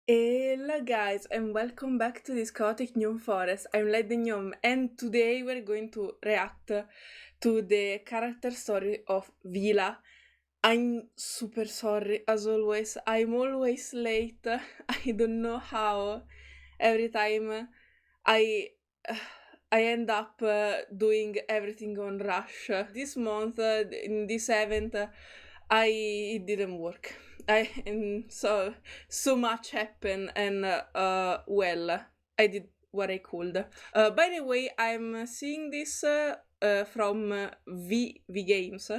Hello guys and welcome back to this chaotic gnome forest. I'm Led the Gnome and today we're going to react to the character story of Vila. I'm super sorry as always, I'm always late. I don't know how. Every time I end up doing everything on rush. This month, in this event, it didn't work. So much happened, and well, I did what I could. By the way, I'm seeing this from VGames.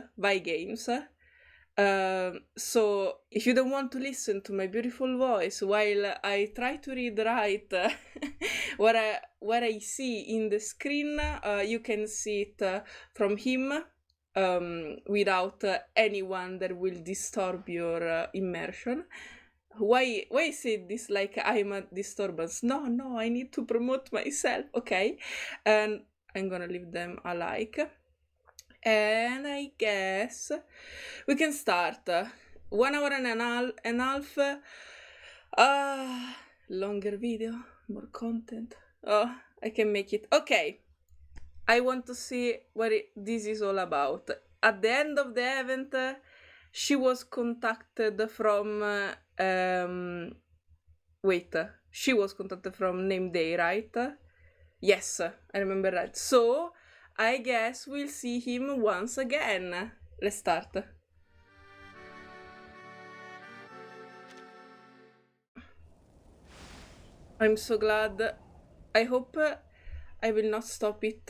So if you don't want to listen to my beautiful voice while I try to read right what I see in the screen, you can see it from him without anyone that will disturb your immersion. Why say this like I'm a disturbance? No, I need to promote myself, okay? And I'm gonna leave them a like. And I guess we can start. 1 hour and a half. Longer video, more content. Oh, I can make it. Okay. I want to see what this is all about. At the end of the event, she was contacted from she was contacted from Name Day, right? Yes, I remember right. So I guess we'll see him once again. Let's start. I'm so glad. I hope I will not stop it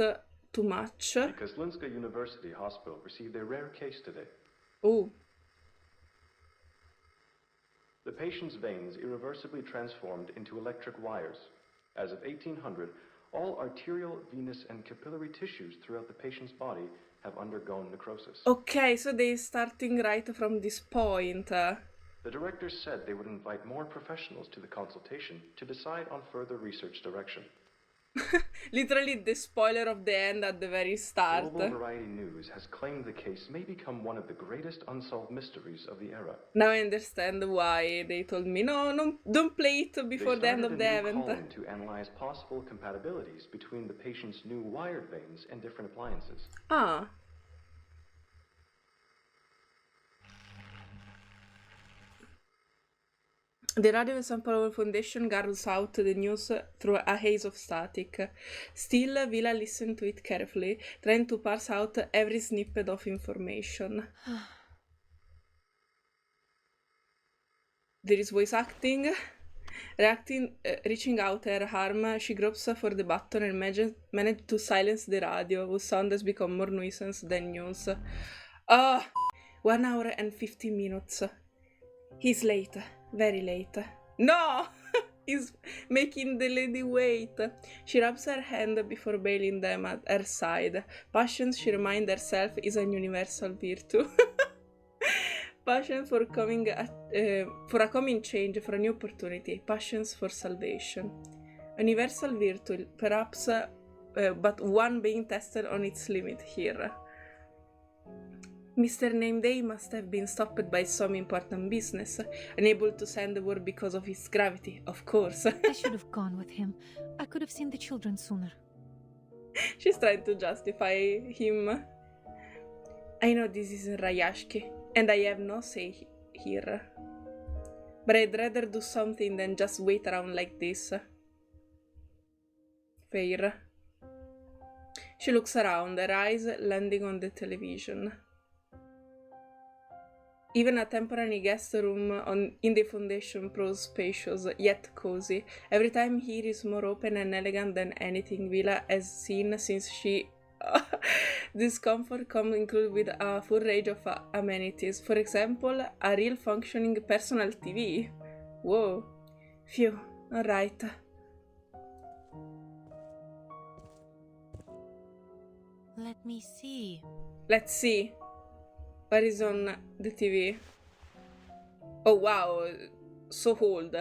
too much. Because Linska University Hospital received a rare case today. Oh. The patient's veins irreversibly transformed into electric wires. As of 1800, all arterial, venous, and capillary tissues throughout the patient's body have undergone necrosis. Okay, so they're starting right from this point. The directors said they would invite more professionals to the consultation to decide on further research direction. Literally the spoiler of the end at the very start. Global Variety News has claimed the case may become one of the greatest unsolved mysteries of the era. Now I understand why they told me, no, don't play it before the end of the event. They started a new column to analyze possible compatibilities between the patient's new wired veins and different appliances. Ah. The radio and San Paolo Foundation garbles out the news through a haze of static. Still, Vila listened to it carefully, trying to parse out every snippet of information. There is voice acting. Reaching out her arm, she gropes for the button and managed to silence the radio, whose sound has become more nuisance than news. 1 hour and 50 minutes. He's late. Very late. No! He's making the lady wait. She rubs her hand before bailing them at her side. Patience, she reminds herself, is a universal virtue. Patience for a coming change, for a new opportunity. Patience for salvation. Universal virtue, perhaps, but one being tested on its limit here. Mr. Nameday must have been stopped by some important business, unable to send the word because of its gravity, of course. I should have gone with him. I could have seen the children sooner. She's trying to justify him. I know this is RAYASHKI, and I have no say here. But I'd rather do something than just wait around like this. Fair. She looks around, her eyes landing on the television. Even a temporary guest room in the foundation proves spacious, yet cozy. Every time here is more open and elegant than anything Vila has seen since she... Discomfort comes included with a full range of amenities. For example, a real functioning personal TV. Whoa. Phew. Alright. Let me see. Let's see. What is on the TV? Oh wow, so old.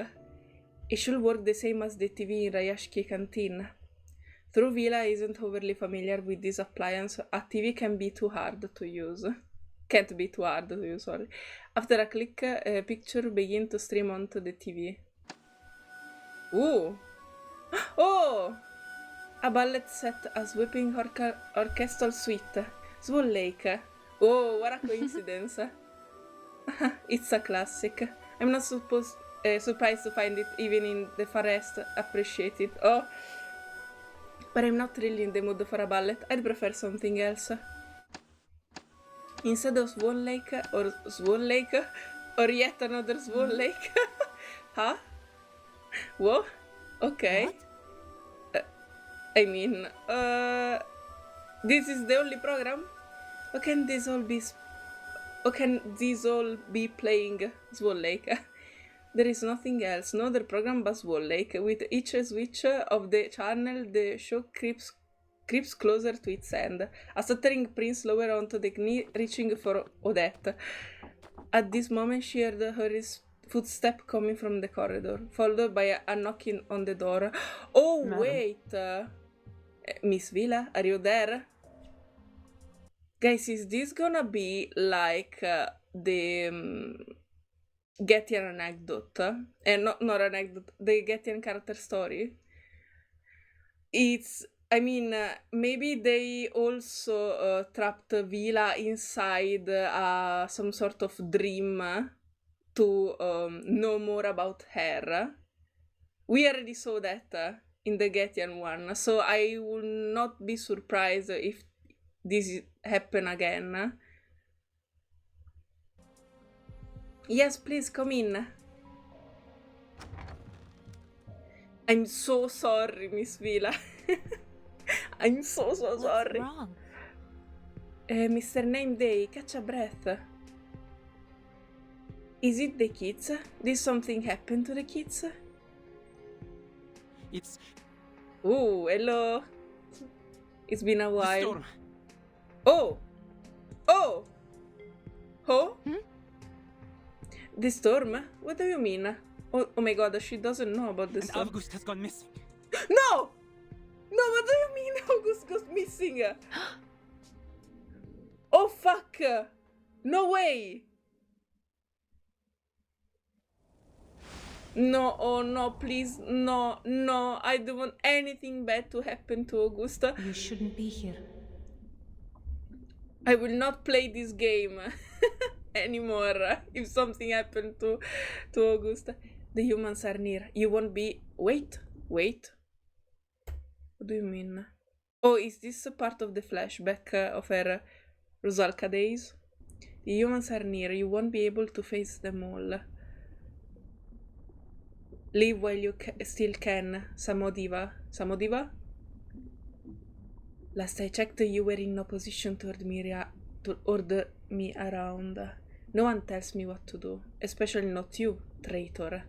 It should work the same as the TV in RAYASHKI canteen. Though Vila isn't overly familiar with this appliance, a TV can be too hard to use. Can't be too hard to use, sorry. After a click, a picture begins to stream onto the TV. Ooh. Oh! A ballet set, a sweeping orchestral suite. Swan Lake. Oh, what a coincidence. It's a classic. I'm not surprised to find it even in the forest appreciated. Oh, but I'm not really in the mood for a ballet. I'd prefer something else. Instead of Swan Lake or yet another Swan Lake. Huh? What? Okay. What? I mean, this is the only program? How can these all be playing Swan Lake? There is nothing else, no other program but Swan Lake. With each switch of the channel, the show creeps closer to its end. A stuttering prince lower onto the knee, reaching for Odette. At this moment, she heard her footstep coming from the corridor, followed by a knocking on the door. Oh, Madam. wait! Miss Vila, are you there? Guys, is this gonna be like the Gettian anecdote? Not anecdote, the Gettian character story? Maybe they also trapped Vila inside some sort of dream to know more about her. We already saw that in the Gettian one, so I will not be surprised if this happen again. Yes, please come in. I'm so sorry, Miss Vila. I'm so sorry. What's wrong? Mr. Name Day, catch a breath. Is it the kids? Did something happen to the kids? It's Oh, hello. It's been a the while. storm. Oh! Oh! Oh? Hmm? The storm? What do you mean? Oh my god, she doesn't know about the And storm. August has gone missing. No! No, what do you mean August goes missing? Oh fuck! No way! No, oh no, please, no, I don't want anything bad to happen to Augusta. You shouldn't be here. I will not play this game anymore if something happened to Augusta. The humans are near. You won't be... Wait. What do you mean? Oh, is this a part of the flashback of her Rusalka days? The humans are near. You won't be able to face them all. Leave while you still can. Samodiva. Samodiva? Last I checked, you were in no position to order me around. No one tells me what to do, especially not you, traitor.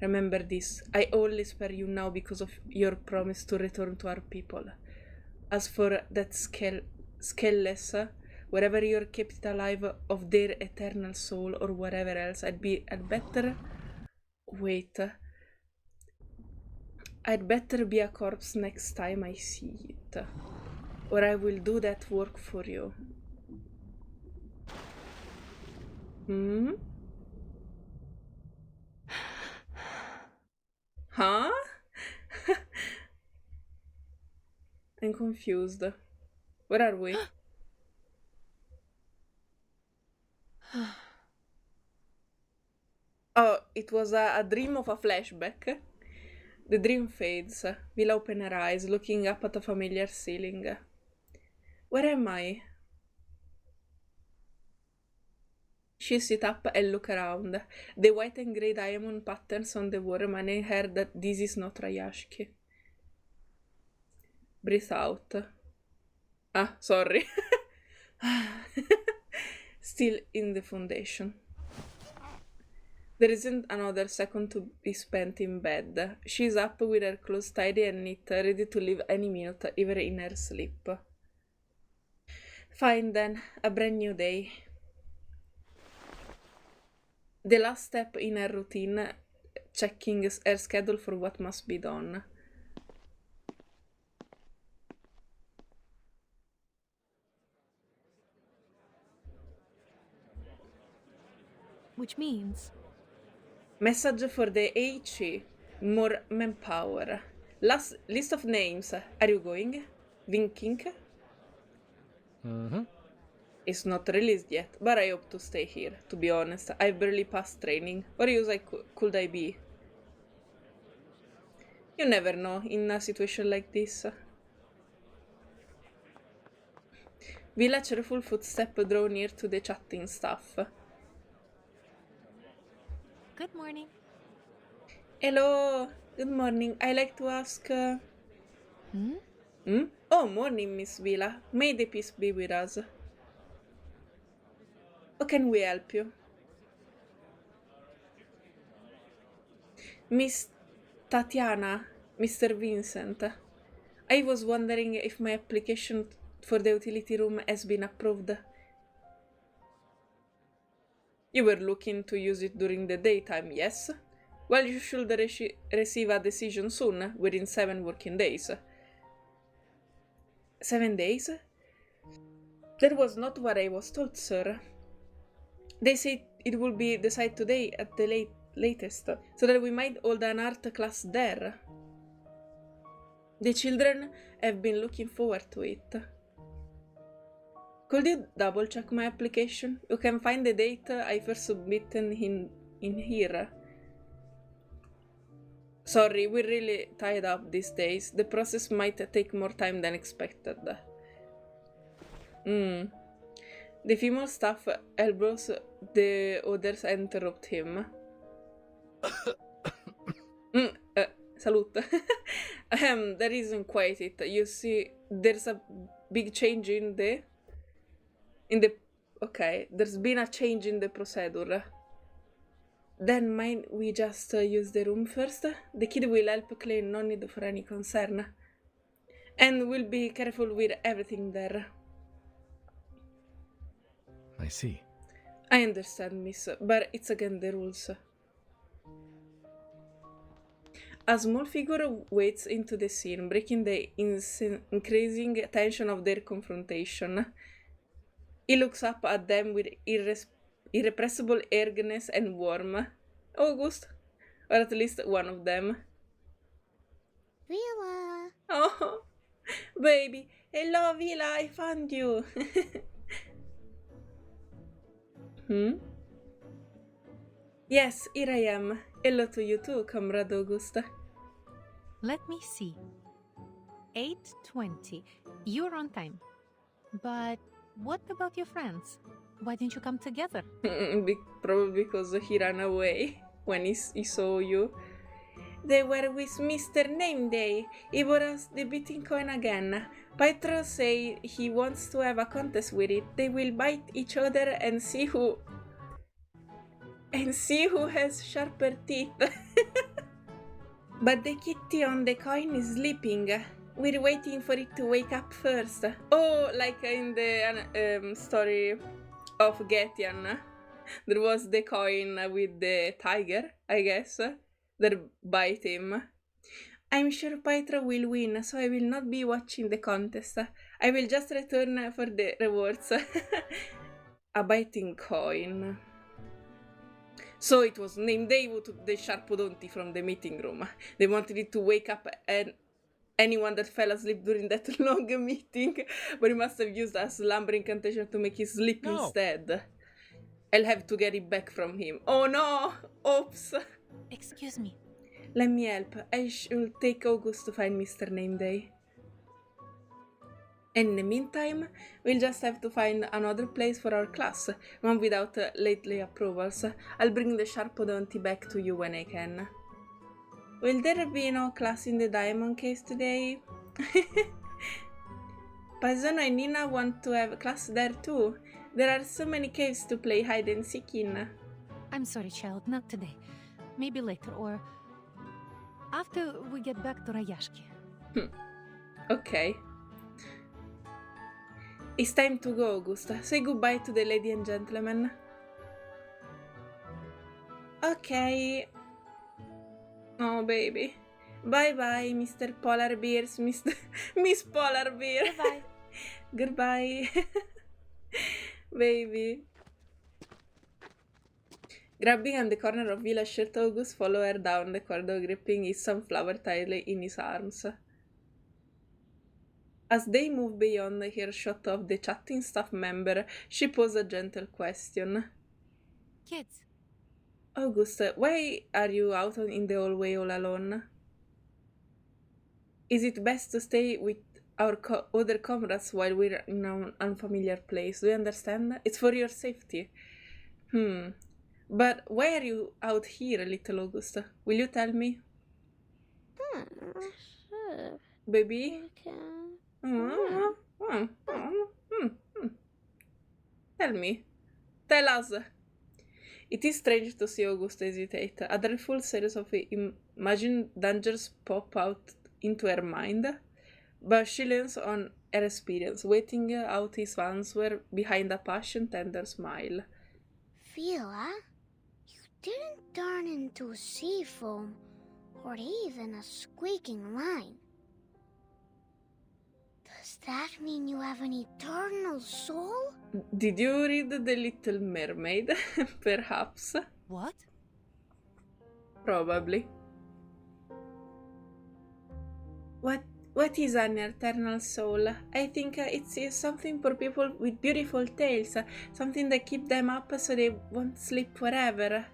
Remember this, I only spare you now because of your promise to return to our people. As for that scaleless, wherever you're kept alive of their eternal soul or whatever else, I'd better... Wait... I'd better be a corpse next time I see it. Or I will do that work for you. Hmm? Huh? I'm confused. Where are we? Oh, it was a dream of a flashback. The dream fades. Vila opens her eyes, looking up at a familiar ceiling. Where am I? She sits up and looks around. The white and grey diamond patterns on the wall remind her that this is not RAYASHKI. Breathe out. Ah, sorry. Still in the foundation. There isn't another second to be spent in bed. She's up with her clothes tidy and neat, ready to leave any minute, even in her sleep. Fine then, a brand new day. The last step in her routine, checking her schedule for what must be done. Which means... Message for the HE. More manpower. Last list of names. Are you going? Winking? Mm-hmm. It's not released yet, but I hope to stay here. To be honest, I've barely passed training. What use could I be? You never know in a situation like this. Will a cheerful footstep draw near to the chatting staff? Good morning. Hello, good morning. I like to ask. Oh, morning, Miss Vila. May the peace be with us. How can we help you? Miss Tatiana, Mr. Vincent. I was wondering if my application for the utility room has been approved. You were looking to use it during the daytime, yes? Well, you should receive a decision soon, within 7 working days. 7 days? That was not what I was told, sir. They said it will be decided today at the latest, so that we might hold an art class there. The children have been looking forward to it. Could you double check my application? You can find the date I first submitted in here. Sorry, we're really tied up these days. The process might take more time than expected. The female staff elbows the others and interrupt him. Salute. That isn't quite it. You see, there's a big change in the... Okay, there's been a change in the procedure. Then might we just use the room first? The kid will help clean, no need for any concern. And we'll be careful with everything there. I see. I understand, miss, but it's against the rules. A small figure wades into the scene, breaking the increasing tension of their confrontation. He looks up at them with irrepressible eagerness and warmth. August, or at least one of them. Vila! Oh, baby. Hello, Vila, I found you. Yes, here I am. Hello to you too, Comrade August. Let me see. 8:20. You're on time. But what about your friends? Why didn't you come together? Probably because he ran away when he saw you. They were with Mr. Name Day. He was the beating coin again. Pietro say he wants to have a contest with it. They will bite each other and see who has sharper teeth. But the kitty on the coin is sleeping. We're waiting for it to wake up first. Oh, like in the story of Getian. There was the coin with the tiger, I guess, that bite him. I'm sure Pietro will win, so I will not be watching the contest. I will just return for the rewards. A biting coin. So it was named Day who took the Sharpodonti from the meeting room. They wanted it to wake up and anyone that fell asleep during that long meeting, but he must have used a slumber incantation to make him sleep instead. I'll have to get it back from him. Oh no! Oops! Excuse me. Let me help. I should take August to find Mr. Name Day. In the meantime, we'll just have to find another place for our class, one without lately approvals. I'll bring the Sharpodonti back to you when I can. Will there be no class in the diamond case today? Paisano and Nina want to have a class there too. There are so many caves to play hide and seek in. I'm sorry, child, not today. Maybe later, or after we get back to RAYASHKI. Okay. It's time to go, Augusta. Say goodbye to the lady and gentleman. Okay. Oh, baby. Bye-bye, Mr. Polar Bears, Miss Polar Bear. Goodbye. Goodbye. Baby. Grabbing on the corner of Vila's shirt, August follow her down the corridor, gripping his sunflower tightly in his arms. As they move beyond the earshot of the chatting staff member, she posed a gentle question. Kids, August, why are you out in the hallway all alone? Is it best to stay with our other comrades while we're in an unfamiliar place? Do you understand? It's for your safety. But why are you out here, little August? Will you tell me? Sure. Baby? Okay. Tell me. Tell us. It is strange to see August hesitate. A dreadful series of imagined dangers pop out into her mind, but she leans on her experience, waiting out his answer behind a patient, tender smile. Vila, you didn't turn into sea foam or even a squeaking line. Does that mean you have an eternal soul? Did you read The Little Mermaid? Perhaps. what? Probably. What is an eternal soul? I think it's something for people with beautiful tales, something that keep them up so they won't sleep forever.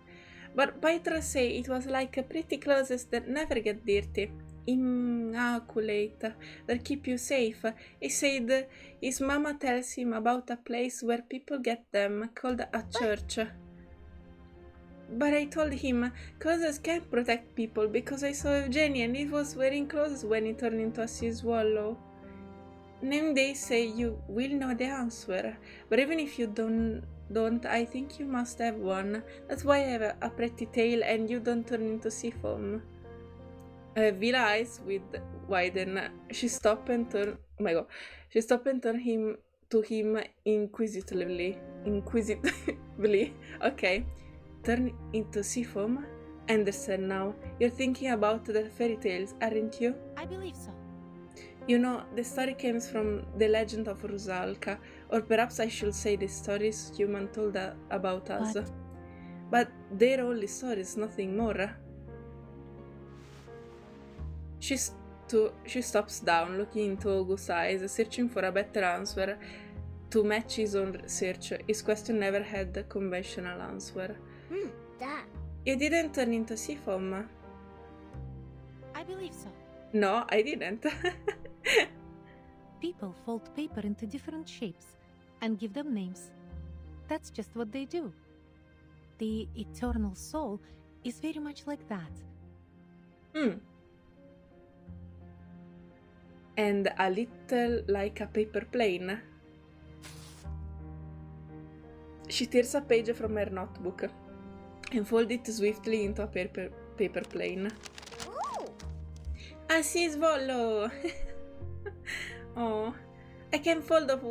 But Petra say it was like pretty clothes that never get dirty, immaculate, that keep you safe. He said his mama tells him about a place where people get them, called a church. But I told him clothes can't protect people because I saw Evgeny and he was wearing clothes when he turned into a sea swallow. Then they say you will know the answer, but even if you don't, I think you must have one. That's why I have a pretty tail and you don't turn into sea foam. Vila's eyes with widen. She stopped and turned. Oh my god! She stopped and turned him to him inquisitively. Okay. Turn into sea foam? I understand now. You're thinking about the fairy tales, aren't you? I believe so. You know, the story comes from the legend of Rusalka, or perhaps I should say the stories humans told about us. But they're only stories, nothing more. She stops down, looking into August's eyes, searching for a better answer to match his own search. His question never had a conventional answer. That. You didn't turn into sea foam. I believe so. No, I didn't. People fold paper into different shapes and give them names. That's just what they do. The eternal soul is very much like that. And a little like a paper plane. She tears a page from her notebook and folds it swiftly into a paper plane. Ooh. A sea swallow! Oh, I can fold off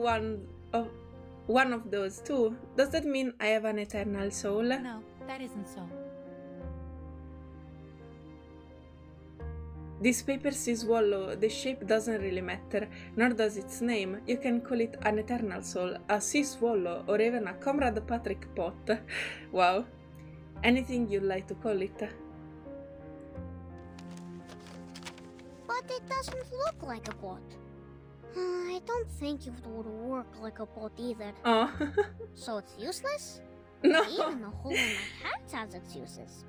one of those too. Does that mean I have an eternal soul? No, that isn't so. This paper sea swallow, the shape doesn't really matter, nor does its name. You can call it an eternal soul, a sea swallow, or even a Comrade Patrick pot. Wow. Anything you'd like to call it. But it doesn't look like a pot. I don't think it would work like a pot either. Oh. So it's useless? No. Even the hole in my hat has its uses.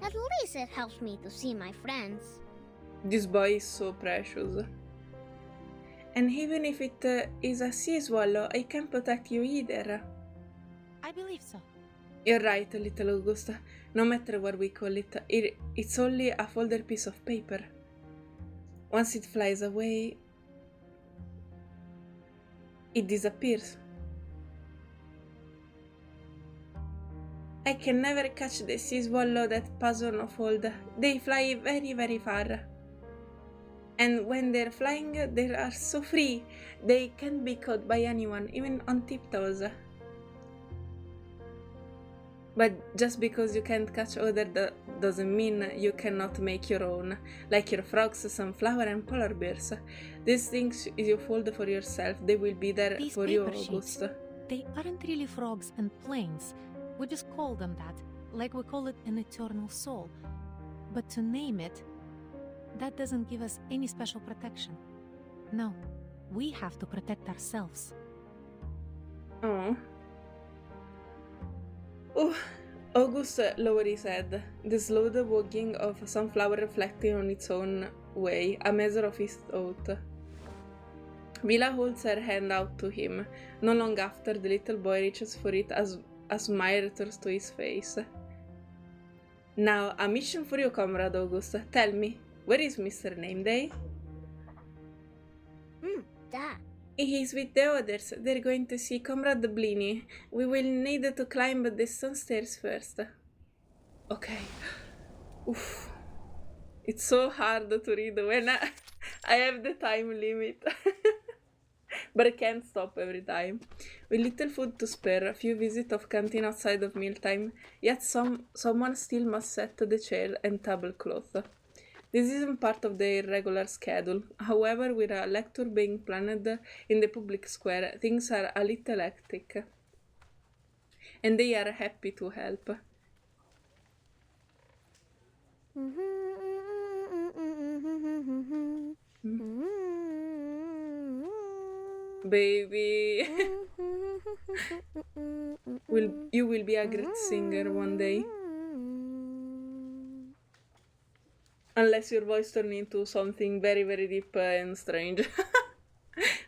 At least it helps me to see my friends. This boy is so precious. And even if it is a sea swallow, I can't protect you either. I believe so. You're right, little Augusta. No matter what we call it, it's only a folded piece of paper. Once it flies away, it disappears. I can never catch the sea swallow that pass on a fold. They fly very, very far. And when they're flying, they are so free. They can't be caught by anyone, even on tiptoes. But just because you can't catch other doesn't mean you cannot make your own, like your frogs, sunflower, and polar bears. These things you fold for yourself, they will be there These for you, paper shapes, August. they aren't really frogs and planes. We just call them that like we call it an eternal soul. But to name it, that doesn't give us any special protection. No, we have to protect ourselves. Oh. Oh, August lowered his head, the slow wagging of a sunflower reflecting on its own way, a measure of his thought. Vila holds her hand out to him. Not long after, the little boy reaches for it as a smile returns to his face. Now, a mission for you, Comrade August. Tell me, where is Mr. Nameday? That. He is with the others. They're going to see Comrade Blini. We will need to climb the stone stairs first. Okay. Oof. It's so hard to read when I have the time limit. But I can't stop every time. With little food to spare, a few visits of canteen outside of mealtime, yet someone still must set the chair and tablecloth. This isn't part of their regular schedule. However, with a lecture being planned in the public square, things are a little hectic. And they are happy to help. Baby. You will be a great singer one day. Unless your voice turns into something very, very deep and strange.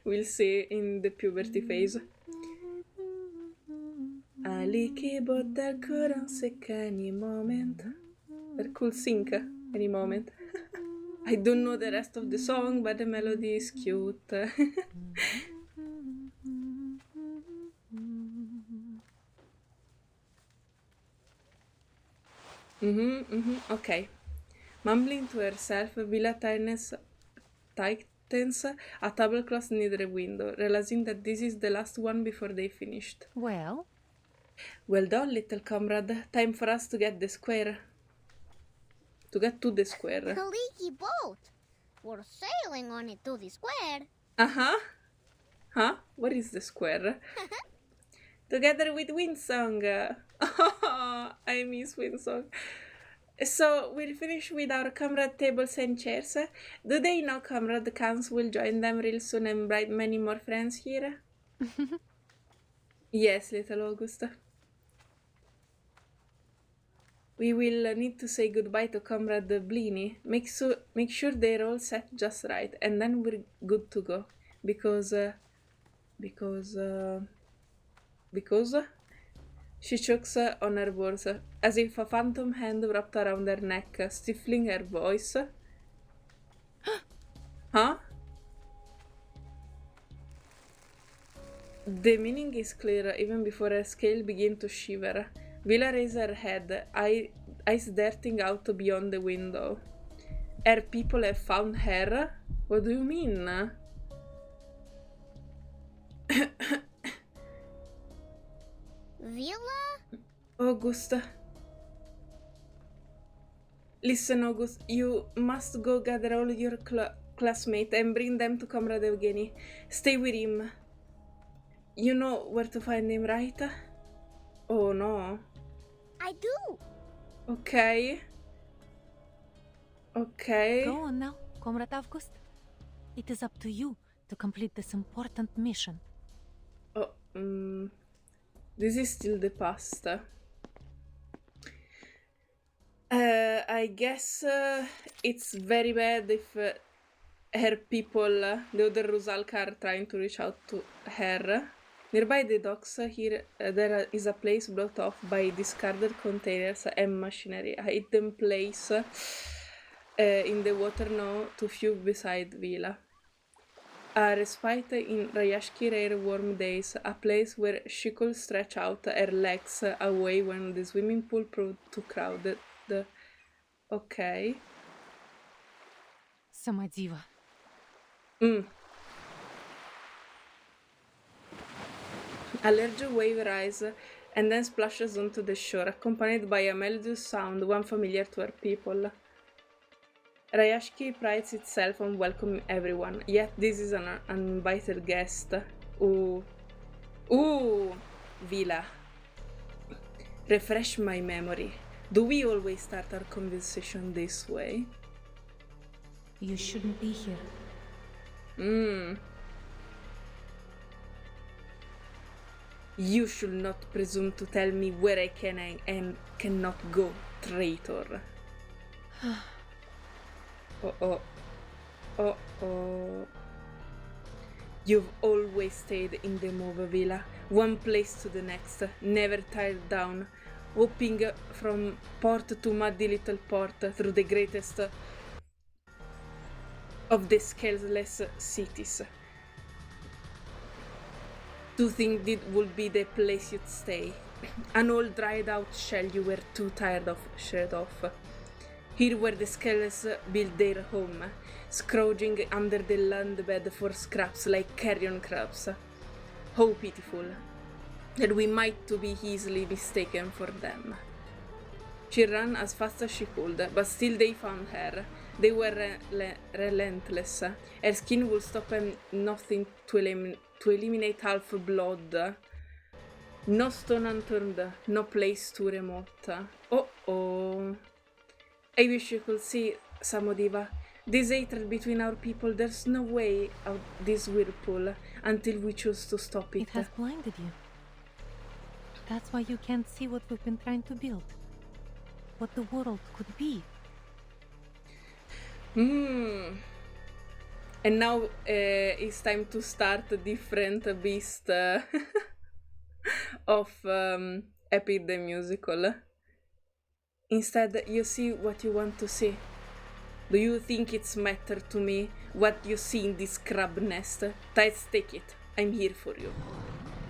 We'll see in the puberty phase. Ali che botta could sink any moment. That could sink any moment. I don't know the rest of the song, but the melody is cute. Okay. Mumbling to herself, Vila tightens a tablecloth near the window, realizing that this is the last one before they finished. Well? Well done, little comrade. Time for us to get the square. To get to the square. A leaky boat. We're sailing on it to the square. Uh-huh. Huh? What is the square? Together with WINDSONG. Oh, I miss WINDSONG. So, we'll finish with our comrade tables and chairs. Do they know Comrade Kans will join them real soon and bring many more friends here? Yes, little Augusta. We will need to say goodbye to Comrade Blini. Make sure they're all set just right, and then we're good to go. Because... She chokes on her words, as if a phantom hand wrapped around her neck, stifling her voice. Huh? The meaning is clear even before her scale begins to shiver. Vila raises her head, eyes darting out beyond the window. Her people have found her? What do you mean? Vila? August. Listen, August, you must go gather all your classmates and bring them to Comrade Evgeny. Stay with him. You know where to find him, right? Oh, no. I do. Okay. Okay. Go on now, Comrade Avgust. It is up to you to complete this important mission. Oh, this is still the past. I guess it's very bad if her people, the other RUSALKA, are trying to reach out to her. Nearby the docks here, there is a place blocked off by discarded containers and machinery, a hidden place in the water now to few beside Vila. A respite in RAYASHKI rare warm days, a place where she could stretch out her legs away when the swimming pool proved too crowded. Okay. Samadiva. A larger wave rises and then splashes onto the shore, accompanied by a melodious sound, one familiar to her people. RAYASHKI prides itself on welcoming everyone, yet this is an uninvited guest. Ooh, Vila. Refresh my memory. Do we always start our conversation this way? You shouldn't be here. You should not presume to tell me where I can and cannot go, traitor. Oh. You've always stayed in the Mova Villa, one place to the next, never tired down, hopping from port to muddy little port through the greatest of the scaleless cities. To think it would be the place you'd stay. An old dried out shell you were too tired of shed off. Here where the scales build their home, scrounging under the land bed for scraps like carrion crabs. How pitiful that we might to be easily mistaken for them. She ran as fast as she could, but still they found her. They were relentless. Her skin would stop at nothing to eliminate half blood. No stone unturned, no place too remote. Oh. I wish you could see, Samodiva. This hatred between our people, there's no way out this whirlpool until we choose to stop it. It has blinded you. That's why you can't see what we've been trying to build. What the world could be. And now it's time to start a different beast of Epic the Musical. Instead, you see what you want to see. Do you think it's matter to me what you see in this crab nest? Let's take it. I'm here for you.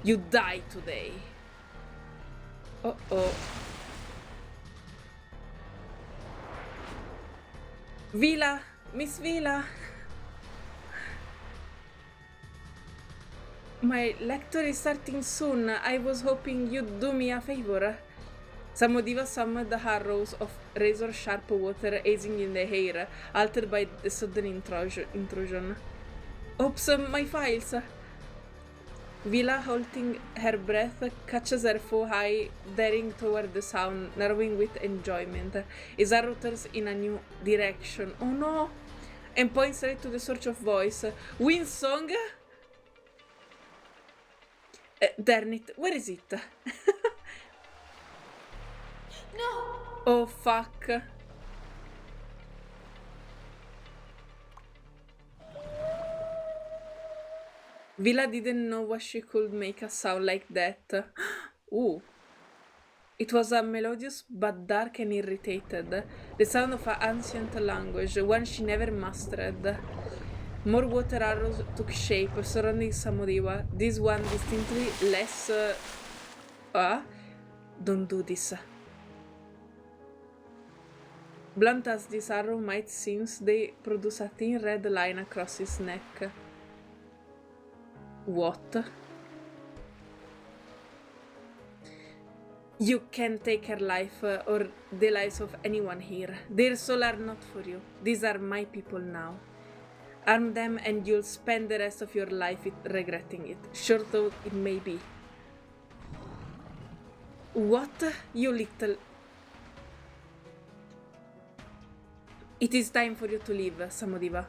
You die today. Oh. Vila! Miss Vila! My lecture is starting soon. I was hoping you'd do me a favor. Samodiva summoned the arrows of razor-sharp water hazing in the air, altered by the sudden intrusion. Oops, my files! Vila, holding her breath, catches her foe high, daring toward the sound, narrowing with enjoyment. His arrow turns in a new direction. Oh no! And points straight to the source of voice. WINDSONG? Darn it, where is it? No! Oh fuck. Vila didn't know what she could make a sound like that. Ooh. It was a melodious but dark and irritated. The sound of an ancient language, one she never mastered. More water arrows took shape, surrounding Samodiva. This one distinctly less... Don't do this. Blunt as this arrow might seem, they produce a thin red line across his neck. What? You can't take her life or the lives of anyone here. Their souls are not for you. These are my people now. Arm them and you'll spend the rest of your life regretting it, short though it may be. What? You little... It is time for you to leave, Samodiva.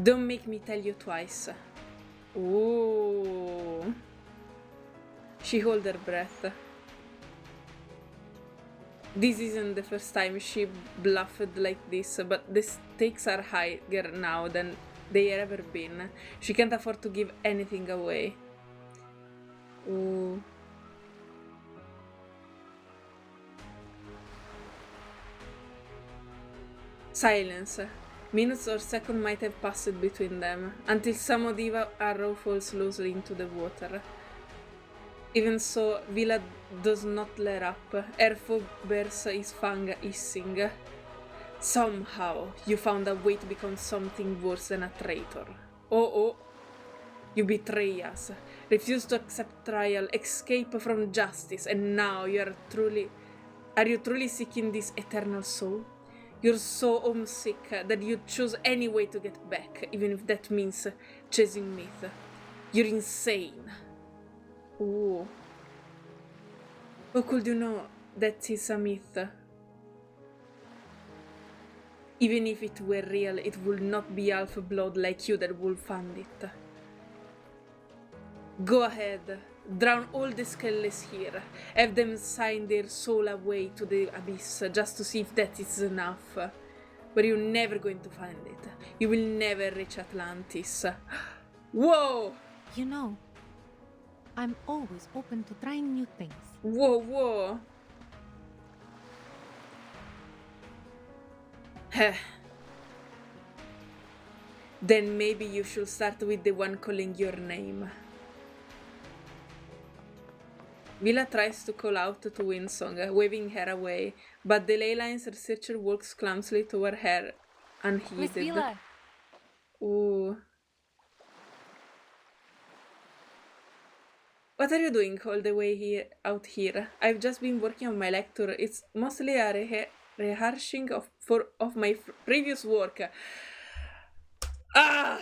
Don't make me tell you twice. Ooh. She held her breath. This isn't the first time she bluffed like this, but the stakes are higher now than they have ever been. She can't afford to give anything away. Ooh. Silence. Minutes or seconds might have passed between them, until Samodiva's arrow falls loosely into the water. Even so, Vila does not let up. Her foe bears his fang hissing. Somehow, you found a way to become something worse than a traitor. Oh. You betray us, refuse to accept trial, escape from justice, and now are you truly seeking this eternal soul? You're so homesick that you'd choose any way to get back, even if that means chasing myth. You're insane. Ooh. How could you know that it's a myth? Even if it were real, it would not be half-blood like you that would fund it. Go ahead, drown all the skellies here, have them sign their soul away to the abyss just to see if that is enough. But you're never going to find it. You will never reach Atlantis. Whoa! You know, I'm always open to trying new things. Whoa, whoa. Then maybe you should start with the one calling your name. Vila tries to call out to WINDSONG, waving her away, but the ley lines researcher walks clumsily toward her, unheeded. Miss Vila! Ooh. What are you doing all the way out here? I've just been working on my lecture. It's mostly a rehearsing of my previous work. Ah!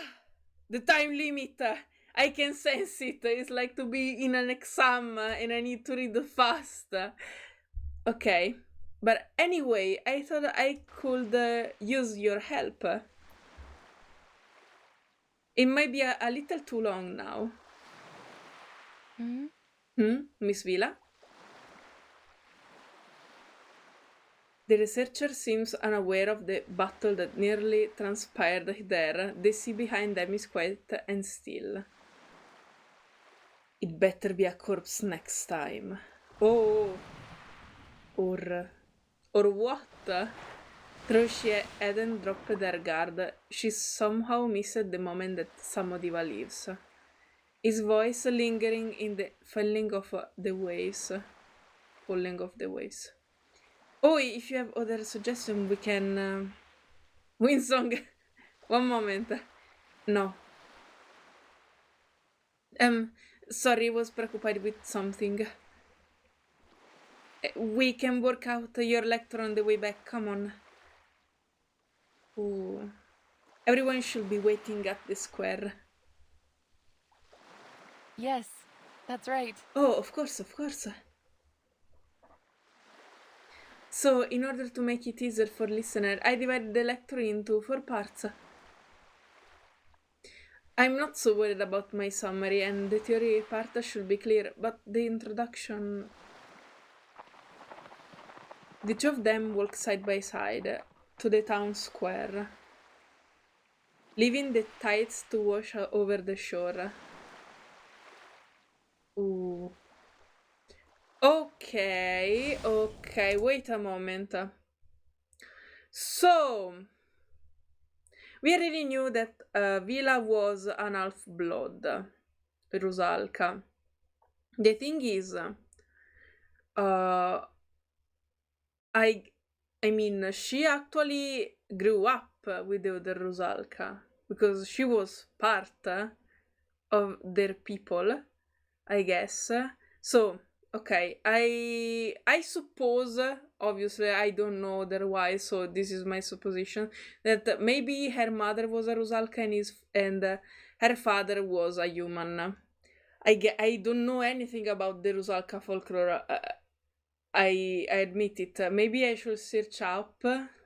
The time limit! I can sense it. It's like to be in an exam and I need to read fast. Okay. But anyway, I thought I could use your help. It might be a little too long now. Miss Vila? The researcher seems unaware of the battle that nearly transpired there. The sea behind them is quiet and still. It better be a corpse next time. Oh. Or what? Though she hadn't dropped her guard, she somehow missed the moment that Samodiva leaves. His voice lingering in the falling of the waves. Oh, if you have other suggestions, we can... WINDSONG! One moment. No. Sorry, I was preoccupied with something. We can work out your lecture on the way back, come on. Ooh. Everyone should be waiting at the square. Yes, that's right. Oh, of course. So, in order to make it easier for listener, I divided the lecture into 4 parts. I'm not so worried about my summary, and the theory part should be clear, but the introduction... The two of them walk side by side to the town square, leaving the tides to wash over the shore. Ooh. Okay, wait a moment. So, we already knew that Vila was an half-blood, Rusalka. The thing is, I mean, she actually grew up with the other Rusalka, because she was part of their people, I guess. So, okay, I suppose, obviously I don't know otherwise, so this is my supposition, that maybe her mother was a Rusalka and her father was a human. I don't know anything about the Rusalka folklore, I admit it. Maybe I should search up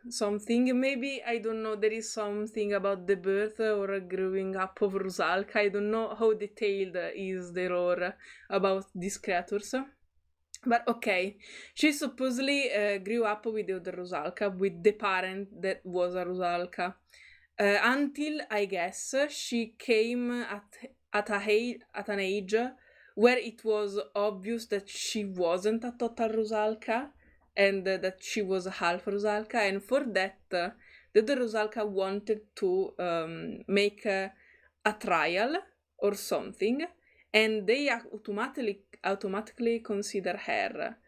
something. Maybe, I don't know, there is something about the birth or growing up of Rusalka. I don't know how detailed is the lore about these creatures. But okay, she supposedly grew up with the other Rusalka, with the parent that was a Rusalka. Until, I guess, she came at an age where it was obvious that she wasn't a total Rusalka and that she was a half Rusalka, and for that the other Rusalka wanted to make a trial or something, and they automatically consider her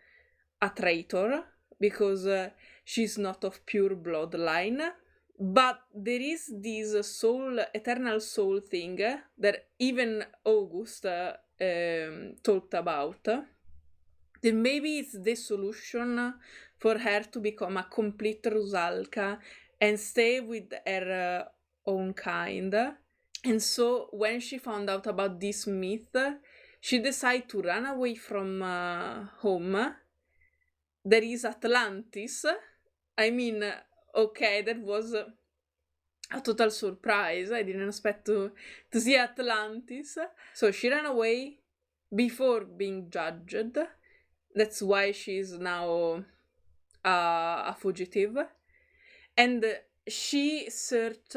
a traitor because she's not of pure bloodline. But there is this eternal soul thing that even August talked about, that maybe it's the solution for her to become a complete Rusalka and stay with her own kind. And so when she found out about this myth, she decided to run away from home there is Atlantis. I mean, okay, that was a total surprise. I didn't expect to see Atlantis. So she ran away before being judged. That's why she's now a fugitive. And she searched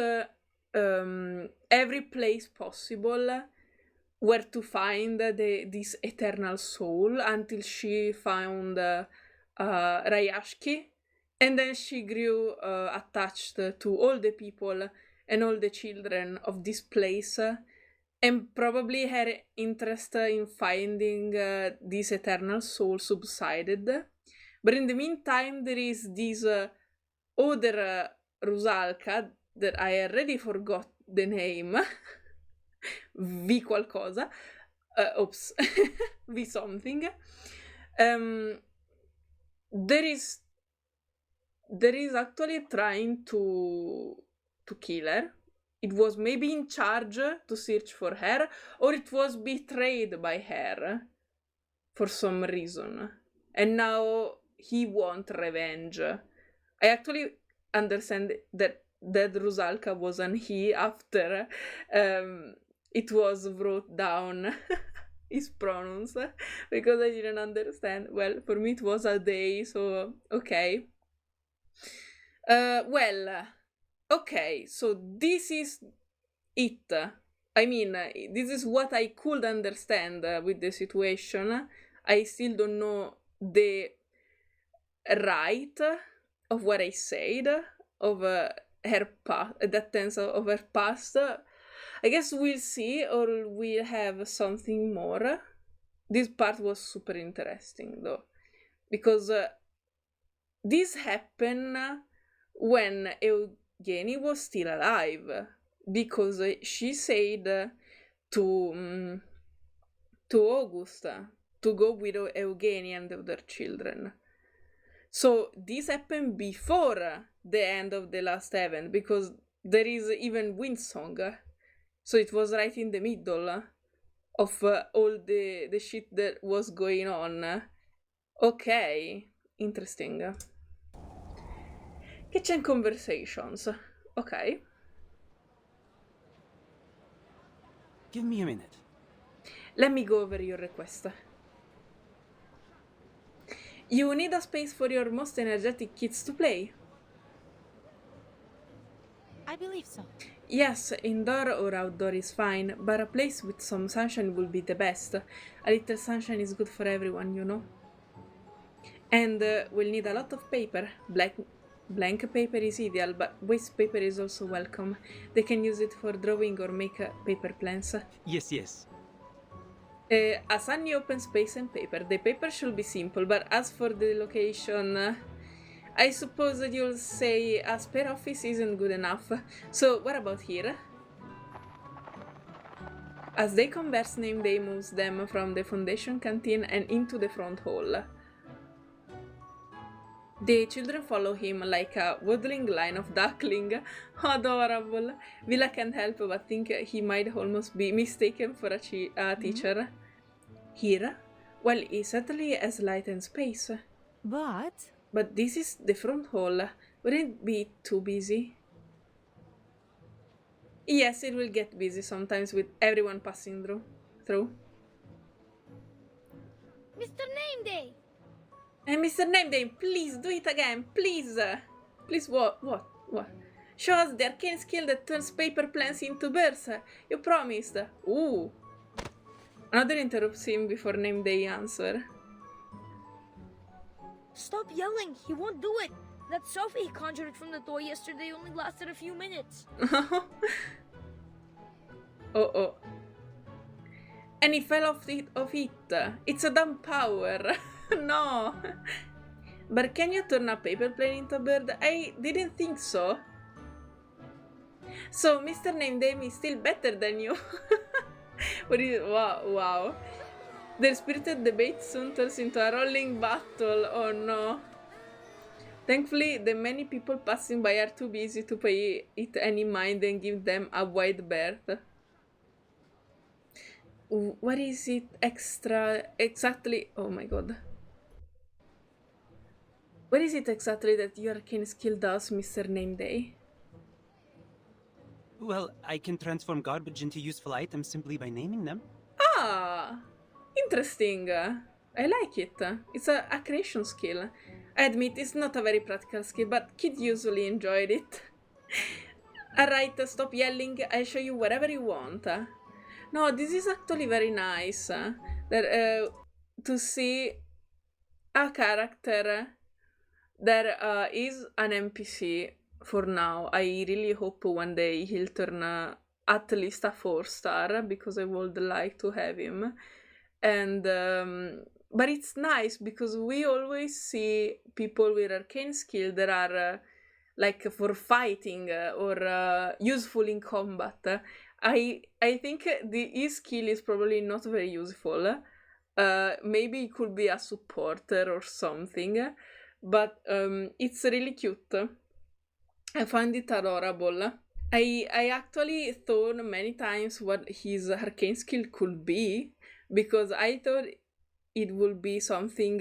every place possible where to find this eternal soul until she found RAYASHKI. And then she grew attached to all the people and all the children of this place. And probably her interest in finding this eternal soul subsided. But in the meantime, there is this other Rusalka that I already forgot the name. V qualcosa. Oops. V something. There is actually trying to kill her. It was maybe in charge to search for her, or it was betrayed by her for some reason. And now he wants revenge. I actually understand that Rusalka was an he after it was wrote down his pronouns, because I didn't understand. Well, for me it was a they, so okay. Well, okay, so this is it. I mean, this is what I could understand with the situation. I still don't know the right of what I said, of her past, that sense of her past. I guess we'll see, or we'll have something more. This part was super interesting, though, because this happened when Eugenie was still alive, because she said to August to go with Eugenie and the other children. So this happened before the end of the last event, because there is even WINDSONG. So it was right in the middle of all the shit that was going on. Ok, interesting. Kitchen conversations. Ok. Give me a minute. Let me go over your request. You need a space for your most energetic kids to play. I believe so. Yes, indoor or outdoor is fine, but a place with some sunshine will be the best. A little sunshine is good for everyone, you know. And we'll need a lot of paper. Blank paper is ideal, but waste paper is also welcome. They can use it for drawing or make paper plans. Yes. A sunny open space and paper. The paper should be simple, but as for the location, I suppose that you'll say a spare office isn't good enough. So what about here? As they converse, Name Day moves them from the foundation canteen and into the front hall. The children follow him like a waddling line of duckling. Adorable. Vila can't help but think he might almost be mistaken for a teacher. Here? Well, he certainly has light and space. But this is the front hall. Wouldn't it be too busy? Yes, it will get busy sometimes with everyone passing through. Mr. Name Day! And Mr. Name Day, please do it again, please! Please, what? Show us the arcane skill that turns paper plans into birds. You promised. Ooh. Another interrupts him before Name Day answer. Stop yelling! He won't do it! That selfie he conjured from the door yesterday only lasted a few minutes. Oh. And he fell off it. It's a dumb power. No. But can you turn a paper plane into a bird? I didn't think so. So Mr. Name Day is still better than you. Wow. Their spirited debate soon turns into a rolling battle. Oh no. Thankfully, the many people passing by are too busy to pay it any mind and give them a wide berth. What is it extra exactly? Oh my god. What is it exactly that your arcane skill does, Mr. Nameday? Well, I can transform garbage into useful items simply by naming them. Ah, interesting. I like it. It's a creation skill. I admit it's not a very practical skill, but kids usually enjoyed it. Alright, stop yelling. I'll show you wherever you want. No, this is actually very nice. To see a character that is an NPC for now. I really hope one day he'll turn at least a 4-star, because I would like to have him. And but it's nice because we always see people with arcane skill that are like for fighting or useful in combat. I think his skill is probably not very useful. Maybe it could be a supporter or something, but it's really cute. I find it adorable. I actually thought many times what his arcane skill could be, because I thought it would be something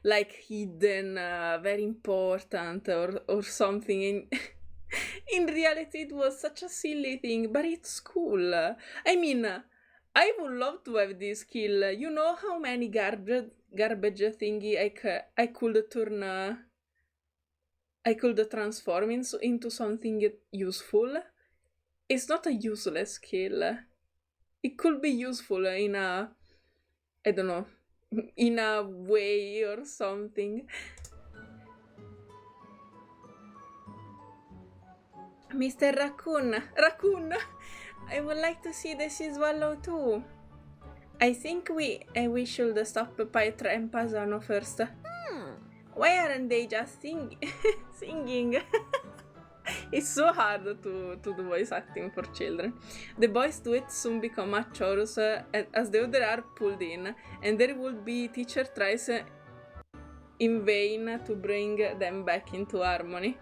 like hidden, very important, or something. In reality, it was such a silly thing, but it's cool. I mean, I would love to have this skill. You know how many garbage thingy I could turn. I could transform into something useful. It's not a useless skill. It could be useful in a, I don't know, in a way or something. Mr. Raccoon, I would like to see the sea swallow too. I think we should stop Pietra and Pasano first. Why aren't they just singing? It's so hard to do voice acting for children. The boys do it soon become a chorus as the others are pulled in, and there would be teacher tries in vain to bring them back into harmony.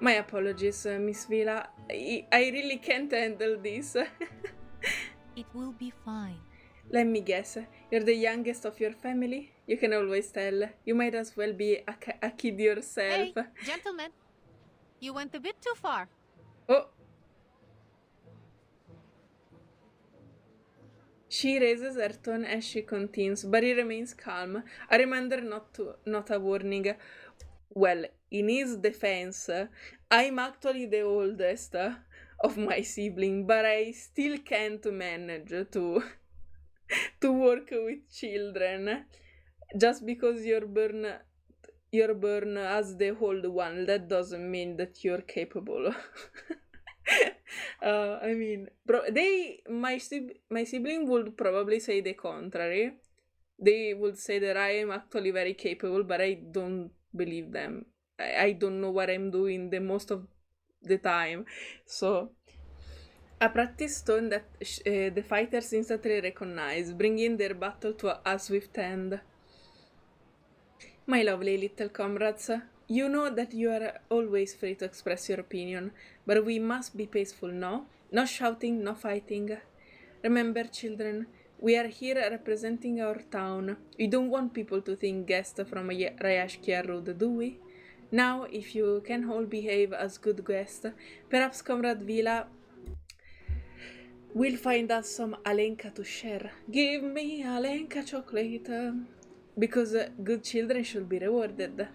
My apologies, Miss Vila. I really can't handle this. It will be fine. Let me guess. You're the youngest of your family? You can always tell. You might as well be a kid yourself. Hey, gentlemen. You went a bit too far. Oh. She raises her tone as she continues, but he remains calm. A reminder, not a warning. Well, in his defense, I'm actually the oldest of my siblings, but I still can't manage to work with children. Just because you're born as the old one, that doesn't mean that you're capable. I mean, my sibling would probably say the contrary. They would say that I am actually very capable, but I don't believe them. I don't know what I'm doing the most of the time. So, a practice tone that the fighters instantly recognize, bringing their battle to a swift end. My lovely little comrades, you know that you are always free to express your opinion, but we must be peaceful, no? No shouting, no fighting. Remember, children, we are here representing our town. We don't want people to think guests from RAYASHKI are rude, do we? Now, if you can all behave as good guests, perhaps Comrade Vila will find us some Alenka to share. Give me Alenka chocolate. Because good children should be rewarded.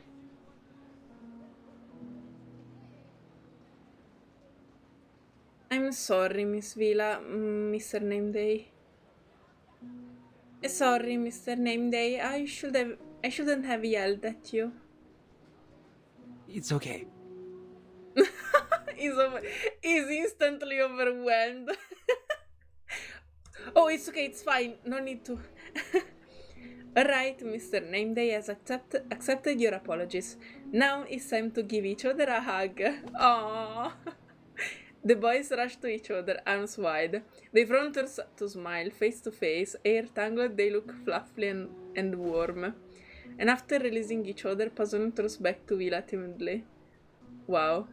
I'm sorry, Miss Vila, Mr. Nameday. Sorry, Mr. Nameday. I shouldn't have yelled at you. It's okay. He's instantly overwhelmed. Oh, it's okay, it's fine. No need to. Alright, Mr. Nameday has accepted your apologies. Now it's time to give each other a hug. Aww. The boys rush to each other, arms wide. They front to smile, face to face, hair tangled, they look fluffy and warm. And after releasing each other, Pasano turns back to Vila timidly. Wow.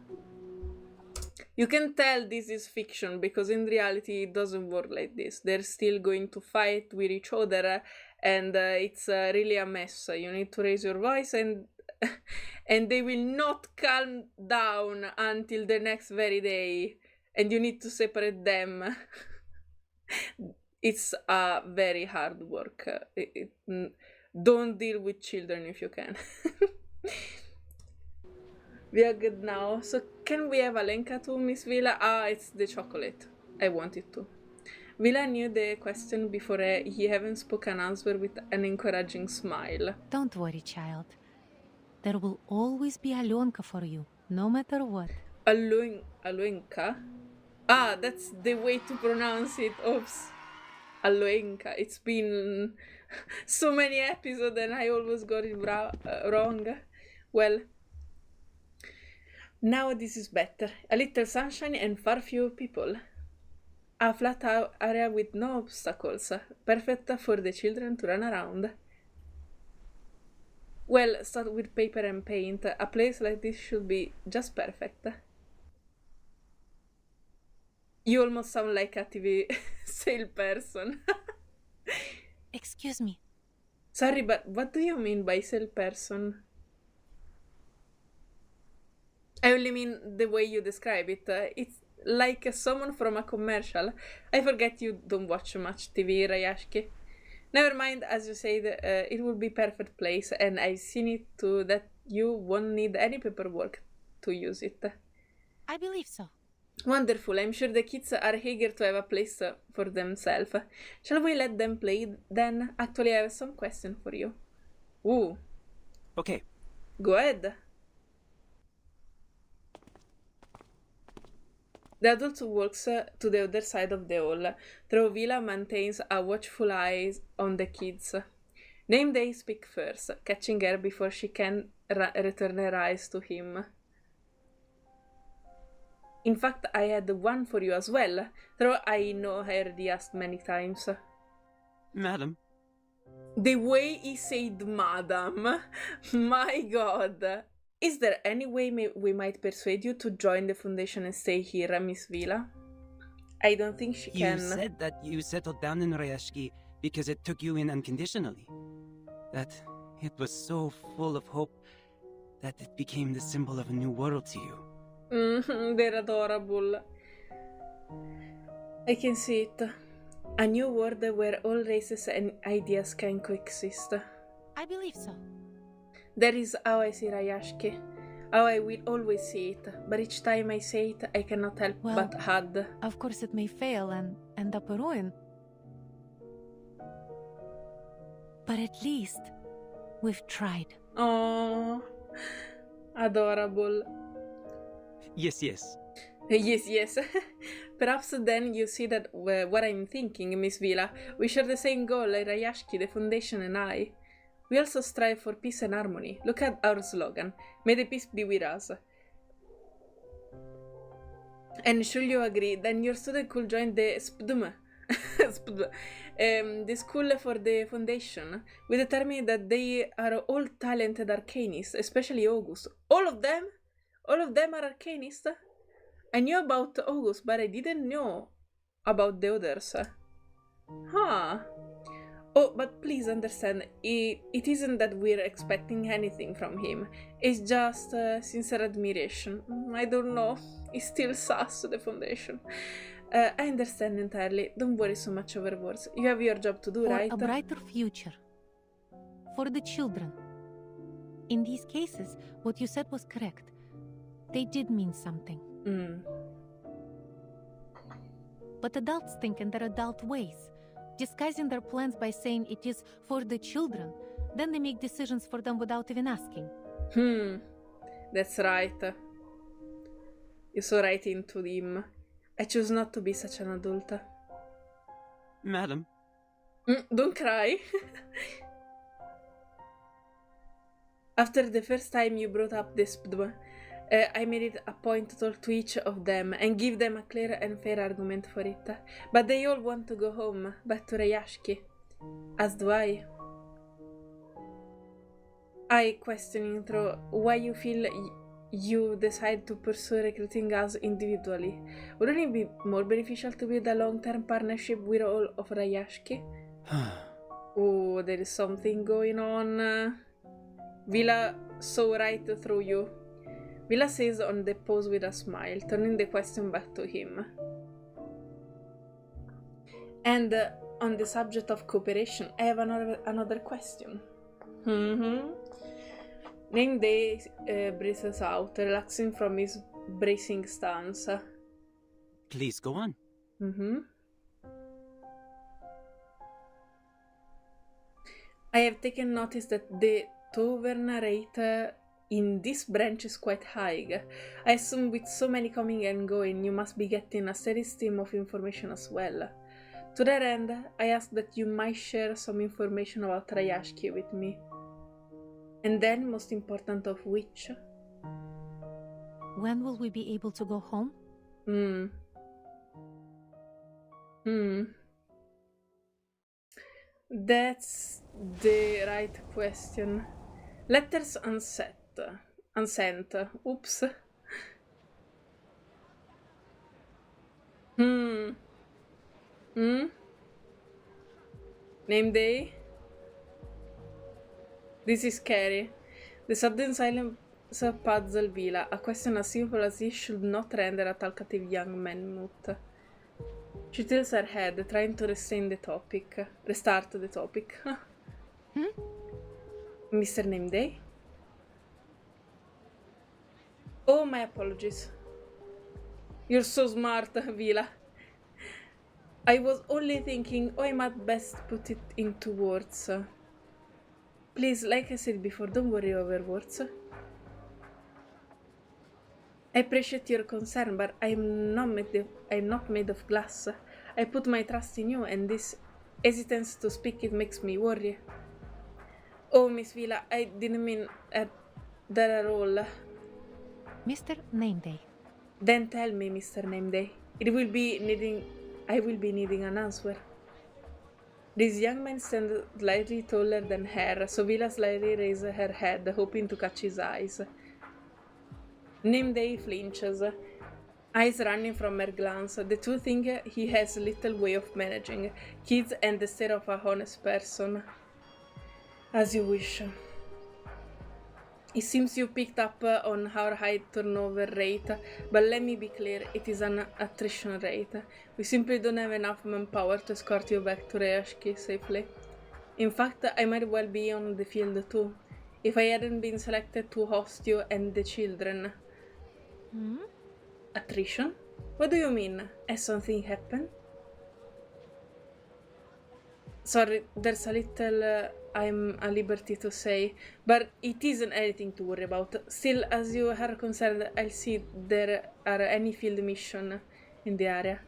You can tell this is fiction, because in reality it doesn't work like this. They're still going to fight with each other, and it's really a mess. You need to raise your voice, and and they will not calm down until the next very day, and you need to separate them. It's a very hard work. Don't deal with children if you can. We are good now. So can we have Alenka too, Miss Vila? Ah, it's the chocolate. I want it too. Vila knew the question before he even spoke an answer with an encouraging smile. Don't worry, child. There will always be Alenka for you, no matter what. Alenka? Ah, that's the way to pronounce it. Oops. Alenka. It's been so many episodes and I always got it wrong. Well, now this is better. A little sunshine and far fewer people. A flat area with no obstacles. Perfect for the children to run around. Well, start with paper and paint. A place like this should be just perfect. You almost sound like a TV salesperson. Excuse me. Sorry, but what do you mean by salesperson? I only mean the way you describe it. It's like someone from a commercial. I forget you don't watch much TV, RAYASHKI. Never mind, as you said, it will be perfect place, and I've seen it too that you won't need any paperwork to use it. I believe so. Wonderful, I'm sure the kids are eager to have a place for themselves. Shall we let them play then? Actually, I have some question for you. Ooh. Okay. Go ahead. The adult walks to the other side of the hall, though Vila maintains a watchful eye on the kids. Name they speak first, catching her before she can return her eyes to him. In fact, I had one for you as well, though I know I already asked many times. Madam. The way he said madam, my god. Is there any way we might persuade you to join the foundation and stay here, Miss Vila? I don't think she can. You said that you settled down in RAYASHKI because it took you in unconditionally. That it was so full of hope that it became the symbol of a new world to you. They're adorable. I can see it. A new world where all races and ideas can coexist. I believe so. That is how I see RAYASHKI, how I will always see it, but each time I say it, I cannot help but add. Of course it may fail and end up a ruin. But at least, we've tried. Oh, adorable. Yes, yes. Yes, yes. Perhaps then you see that what I'm thinking, Miss Vila. We share the same goal, RAYASHKI, the Foundation and I. We also strive for peace and harmony. Look at our slogan, may the peace be with us. And should you agree, then your student could join the SPDM, the school for the foundation. We determined that they are all talented arcanists, especially August. All of them? All of them are arcanists? I knew about August, but I didn't know about the others. Huh. Oh, but please understand, it isn't that we're expecting anything from him. It's just sincere admiration. I don't know. It's still sus, the foundation. I understand entirely. Don't worry so much over words. You have your job to do, right? For a brighter future. For the children. In these cases, what you said was correct. They did mean something. But adults think in their adult ways. Disguising their plans by saying it is for the children. Then they make decisions for them without even asking. That's right. You saw right into him. I choose not to be such an adult. Madam. Don't cry. After the first time you brought up this, I made it a point to talk to each of them and give them a clear and fair argument for it. But they all want to go home, back to RAYASHKI. As do I. I questioning through why you feel you decide to pursue recruiting us individually. Wouldn't it be more beneficial to build a long-term partnership with all of RAYASHKI? Oh, there is something going on. Vila saw right through you. Vila says on the pause with a smile, turning the question back to him. And on the subject of cooperation, I have another question. Name Day breathes out, relaxing from his bracing stance. Please go on. I have taken notice that the turnover rate in this branch is quite high. I assume with so many coming and going, you must be getting a steady stream of information as well. To that end, I ask that you might share some information about RAYASHKI with me. And then, most important of which... When will we be able to go home? That's the right question. Letters unsent. Oops. Name Day? This is scary. The sudden silence puzzles Vila. A question as simple as this should not render a talkative young man mute. She tilts her head, trying to restart the topic. Mr. Name Day? Oh, my apologies. You're so smart, Vila. I was only thinking, I might best put it into words. Please, like I said before, don't worry over words. I appreciate your concern, but I'm not made of glass. I put my trust in you, and this hesitance to speak, it makes me worry. Oh, Miss Vila, I didn't mean that at all. Mr. Nameday. Then tell me, Mr. Nameday. I will be needing an answer. This young man stands slightly taller than her, so Vila slightly raises her head, hoping to catch his eyes. Nameday flinches, eyes running from her glance. The two think he has little way of managing kids and the stare of a honest person. As you wish. It seems you picked up on our high turnover rate, but let me be clear, it is an attrition rate. We simply don't have enough manpower to escort you back to RAYASHKI safely. In fact, I might well be on the field too, if I hadn't been selected to host you and the children. Attrition? What do you mean? Has something happened? Sorry, there's a little I'm at liberty to say, but it isn't anything to worry about. Still, as you are concerned, I'll see if there are any field missions in the area.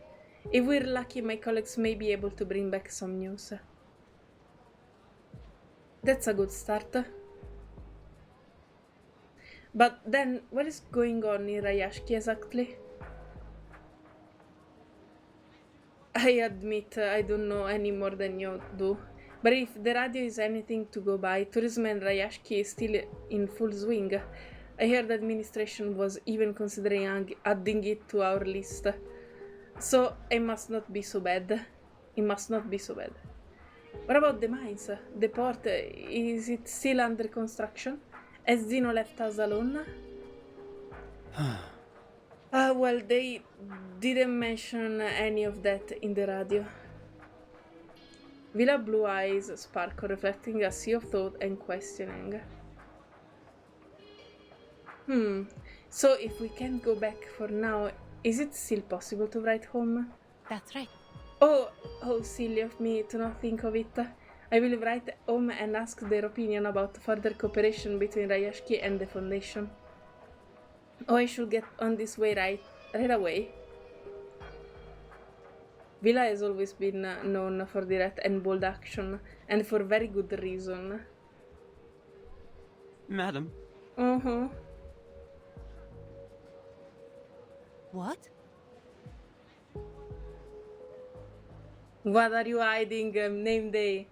If we're lucky, my colleagues may be able to bring back some news. That's a good start. But then, what is going on in RAYASHKI exactly? I admit I don't know any more than you do. But if the radio is anything to go by, tourism and RAYASHKI is still in full swing. I heard the administration was even considering adding it to our list. So it must not be so bad. It must not be so bad. What about the mines? The port, is it still under construction? Has Zino left us alone? Well, they didn't mention any of that in the radio. Vila blue eyes sparkle, reflecting a sea of thought and questioning. So if we can't go back for now, is it still possible to write home? That's right. Oh, how silly of me to not think of it. I will write home and ask their opinion about further cooperation between RAYASHKI and the Foundation. Oh, I should get on this way right away. Vila has always been known for direct and bold action, and for very good reason. Madam. What? What are you hiding, Name Day?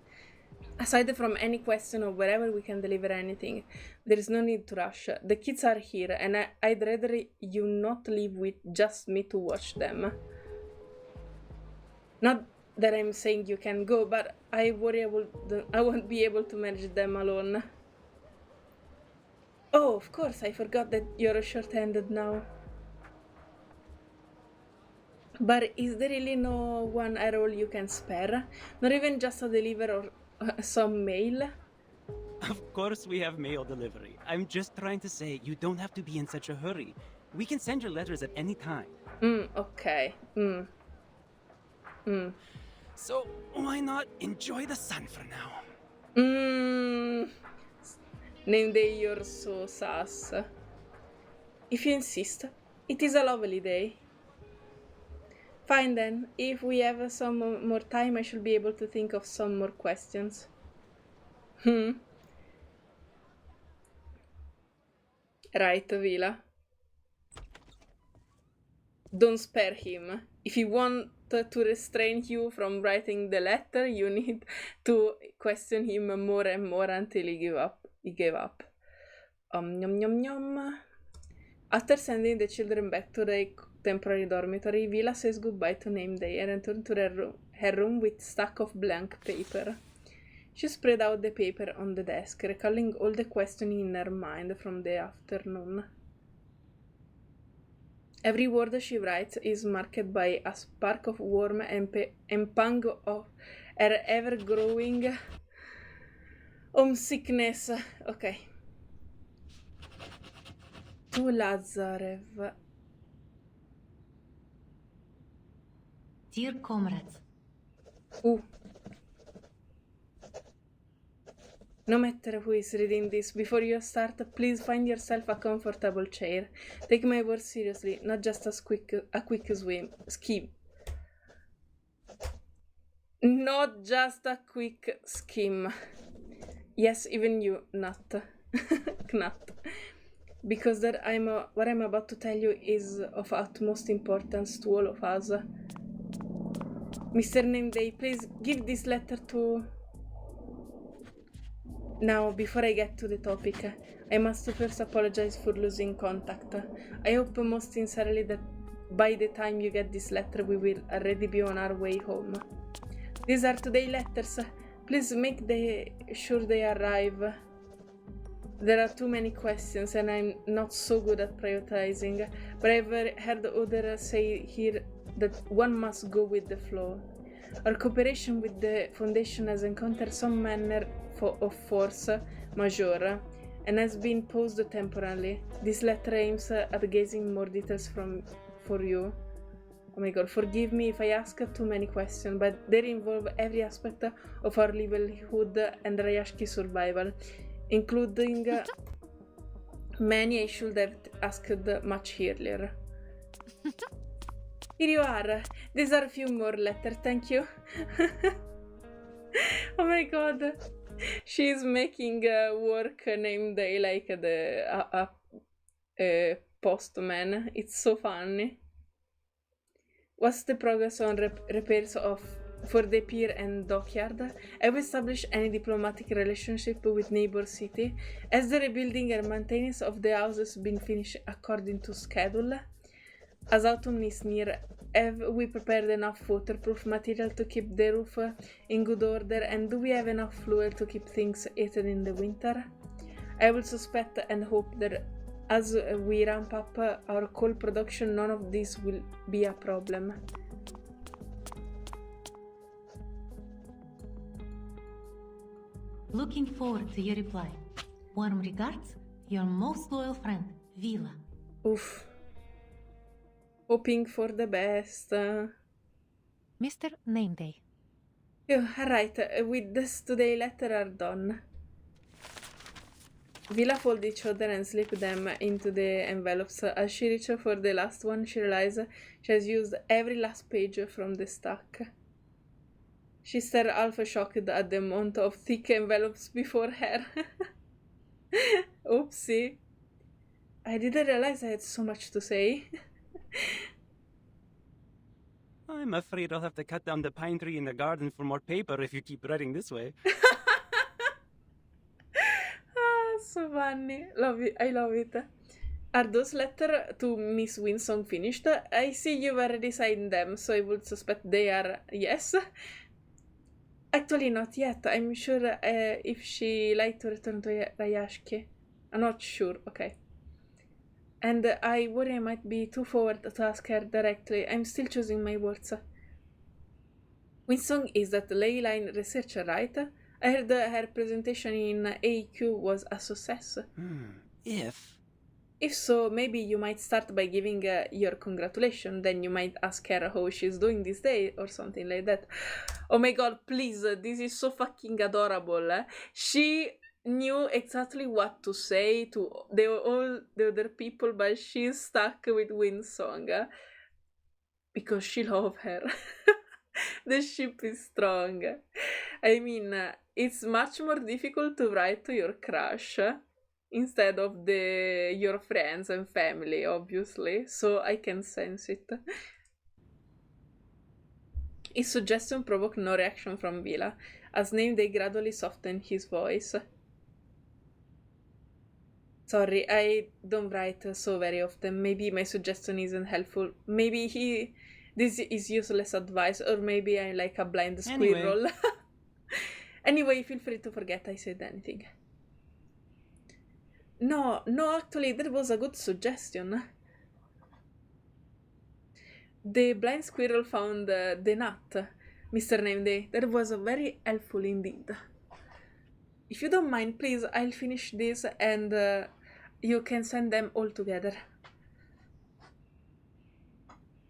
Aside from any question of wherever we can deliver anything, there is no need to rush. The kids are here, and I'd rather you not leave with just me to watch them. Not that I'm saying you can go, but I worry I won't be able to manage them alone. Oh, of course, I forgot that you're short-handed now. But is there really no one at all you can spare? Not even just a deliver or some mail? Of course we have mail delivery. I'm just trying to say you don't have to be in such a hurry. We can send your letters at any time. Okay. So why not enjoy the sun for now? Name day, you're so sus. If you insist, it is a lovely day. Fine then, if we have some more time, I should be able to think of some more questions. Right, Vila. Don't spare him. If he wants to restrain you from writing the letter, you need to question him more and more until he gave up. Nom nom nom. After sending the children back to their temporary dormitory, Vila says goodbye to Name Day and returns to her room with a stack of blank paper. She spread out the paper on the desk, recalling all the questions in her mind from the afternoon. Every word she writes is marked by a spark of warmth and pang of her ever-growing homesickness. Okay. To Lazarev. Dear comrades, No matter who is reading this, before you start, please find yourself a comfortable chair. Take my words seriously, not just a quick scheme. Not just a quick scheme. Yes, even you, not. Knut. Because what I'm about to tell you is of utmost importance to all of us. Mr. Nameday, please give this letter to... Now, before I get to the topic, I must first apologize for losing contact. I hope most sincerely that by the time you get this letter, we will already be on our way home. These are today's letters. Please make sure they arrive. There are too many questions and I'm not so good at prioritizing, but I've heard others say here that one must go with the flow. Our cooperation with the Foundation has encountered some manner of force majeure and has been paused temporarily. This letter aims at gaining more details for you. Oh my god, forgive me if I ask too many questions, but they involve every aspect of our livelihood and RAYASHKI survival, including many I should have asked much earlier. Here you are. These are a few more letters, thank you. Oh my god. She's making work named day like a postman. It's so funny. What's the progress on repairs for the pier and dockyard? Have we established any diplomatic relationship with neighbor city? Has the rebuilding and maintenance of the houses been finished according to schedule? As autumn is near, have we prepared enough waterproof material to keep the roof in good order, and do we have enough fuel to keep things heated in the winter? I will suspect and hope that as we ramp up our coal production, none of this will be a problem. looking forward to your reply. Warm regards, your most loyal friend, Vila. Oof. Hoping for the best. Mr. Nameday. Alright, with this today letter are done. Vila fold each other and slip them into the envelopes. As she reaches for the last one, she realizes she has used every last page from the stack. She stared half shocked at the amount of thick envelopes before her. Oopsie. I didn't realize I had so much to say. I'm afraid I'll have to cut down the pine tree in the garden for more paper if you keep writing this way. So funny. Love it. I love it. Are those letters to Miss Winsong finished? I see you've already signed them, so I would suspect they are yes. Actually, not yet. I'm sure if she like to return to RAYASHKI. I'm not sure, okay. And I worry I might be too forward to ask her directly. I'm still choosing my words. Winsong is that ley line researcher, right? I heard her presentation in AQ was a success. If so, maybe you might start by giving your congratulations, then you might ask her how she's doing this day, or something like that. Oh my god, please, this is so fucking adorable. She knew exactly what to say to all the other people, but she's stuck with Winsong. Because she loves her. The ship is strong. I mean, it's much more difficult to write to your crush instead of your friends and family, obviously, so I can sense it. His suggestion provoked no reaction from Vila. As named, they gradually softened his voice. Sorry, I don't write so very often. Maybe my suggestion isn't helpful. Maybe this is useless advice, or maybe I'm like a blind squirrel. Anyway, feel free to forget I said anything. No, actually, that was a good suggestion. The blind squirrel found the nut, Mr. Nameday. That was very helpful indeed. If you don't mind, please, I'll finish this and you can send them all together.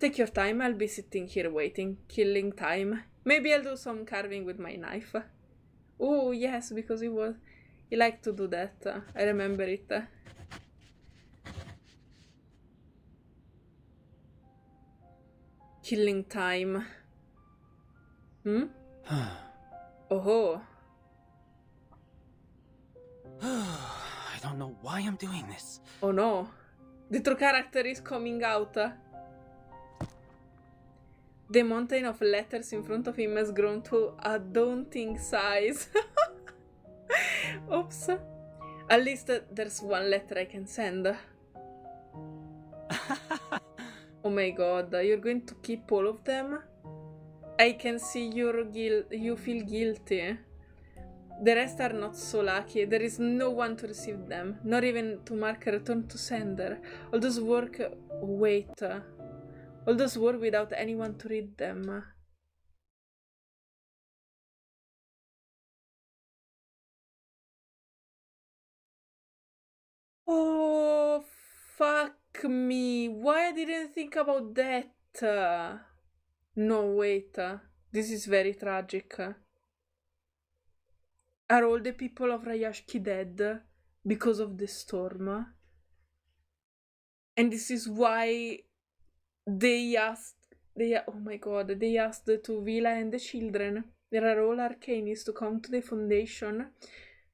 Take your time, I'll be sitting here waiting, killing time. Maybe I'll do some carving with my knife. Oh, yes, because he liked to do that. I remember it. Killing time. Oh. I don't know why I'm doing this. Oh no. The true character is coming out. The mountain of letters in front of him has grown to a daunting size. Oops. At least there's one letter I can send. Oh my god, you're going to keep all of them? I can see you feel guilty. The rest are not so lucky. There is no one to receive them, not even to mark a return to sender. All those work... Wait. All those work without anyone to read them. Oh, fuck me. Why I didn't think about that? No, wait. This is very tragic. Are all the people of RAYASHKI dead because of the storm? And this is why they asked... oh my god, they asked to Vila and the children. There are all arcanists to come to the foundation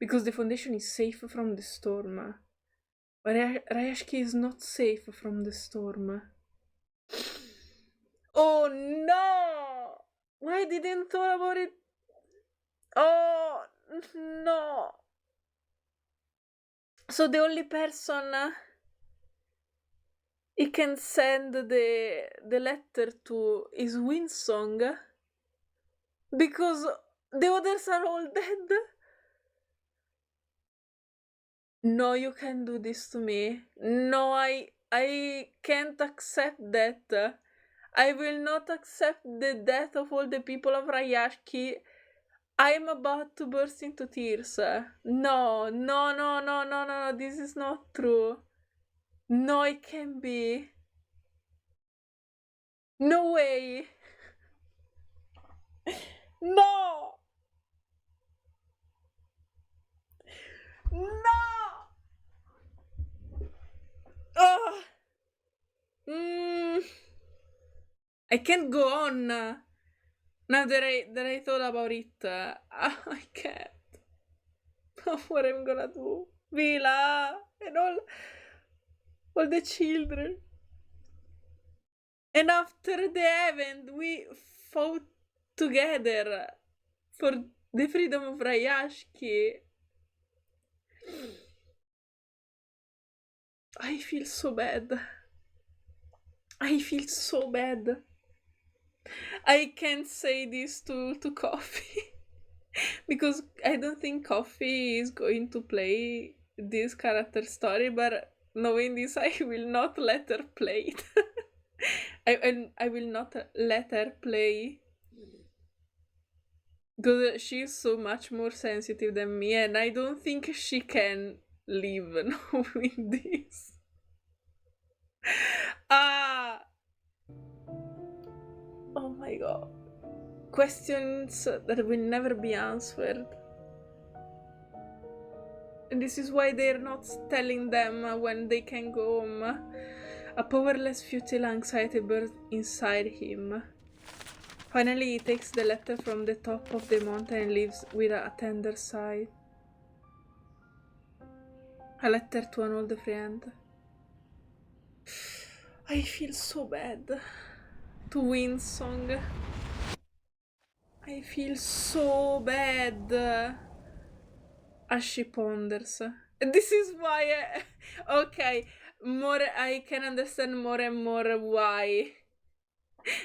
because the foundation is safe from the storm. But RAYASHKI is not safe from the storm. Oh no! Why didn't thought about it? Oh no! So the only person he can send the letter to is Winsong? Because the others are all dead? No, you can't do this to me. No, I can't accept that. I will not accept the death of all the people of RAYASHKI. I am about to burst into tears. No, this is not true. No, it can't be. No way. No! No! Oh! I can't go on. Now that I thought about it, I can't. What am I gonna do? Vila and all the children. And after the event, we fought together for the freedom of RAYASHKI. I feel so bad. I feel so bad. I can't say this to Coffee because I don't think Coffee is going to play this character story, but knowing this, I will not let her play it. I will not let her play because she's so much more sensitive than me, and I don't think she can live knowing this. Ah! Oh my god. Questions that will never be answered. And this is why they're not telling them when they can go home. A powerless, futile anxiety burns inside him. Finally, he takes the letter from the top of the mountain and leaves with a tender sigh. A letter to an old friend. I feel so bad. To WINDSONG. I feel so bad. As she ponders. This is why okay, more I can understand more and more why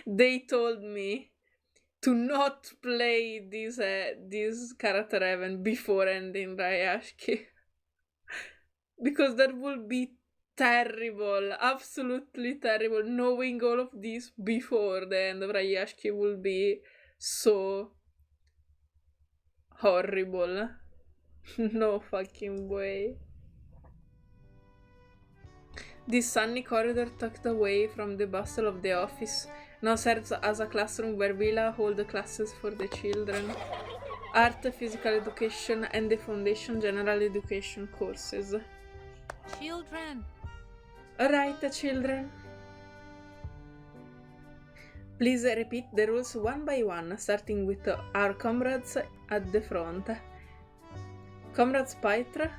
they told me to not play this character event before ending RAYASHKI. Because that would be terrible, absolutely terrible. Knowing all of this before the end of RAYASHKI will be so horrible. No fucking way. This sunny corridor tucked away from the bustle of the office now serves as a classroom where Vila hold classes for the children. Art, physical education, and the foundation general education courses. Children! Alright, children. Please repeat the rules one by one, starting with our comrades at the front. Comrades Pytre.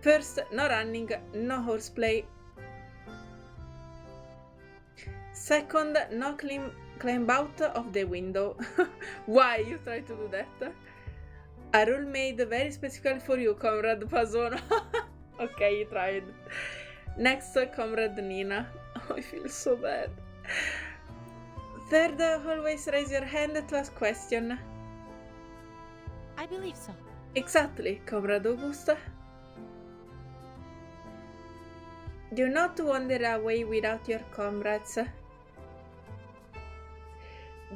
First, no running, no horseplay. Second, no climb out of the window. Why you try to do that? A rule made very specifically for you, Comrade Pazono. Okay, you tried. Next, Comrade Nina. Oh, I feel so bad. Third, always raise your hand to ask question. I believe so. Exactly, Comrade Augusta. Do not wander away without your comrades.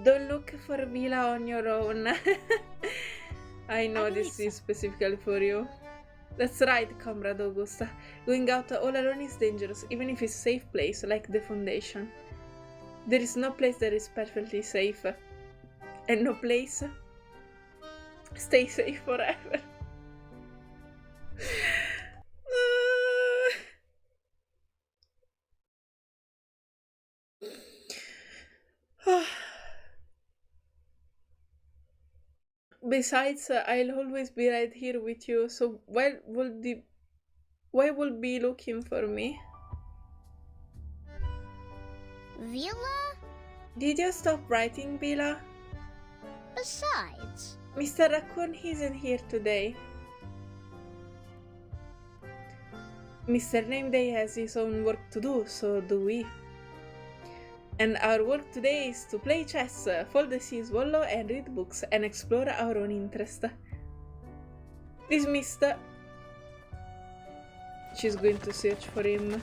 Don't look for Vila on your own. I know this is specifically for you. That's right, Comrade Augusta. Going out all alone is dangerous, even if it's a safe place like the Foundation. There is no place that is perfectly safe. And no place stay safe forever. Besides, I'll always be right here with you, so why would be looking for me? Vila? Did you stop writing, Vila? Besides, Mr. Raccoon isn't here today. Mr. Nameday has his own work to do, so do we. And our work today is to play chess, fold the sea swallow, and read books, and explore our own interest. Dismissed. She's going to search for him.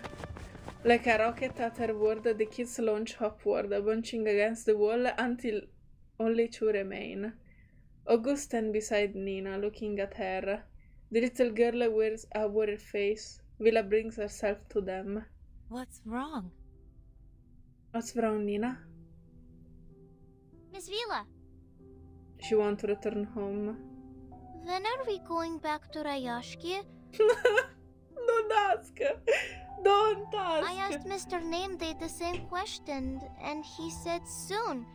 Like a rocket at her word, the kids launch upward, bunching against the wall until only two remain. August stands beside Nina, looking at her. The little girl wears a worried face. Vila brings herself to them. What's wrong? What's wrong, Nina? Miss Vila, She wants to return home. when are we going back to RAYASHKI? Don't ask! Don't ask! I asked Mr. Nameday the same question, and he said soon.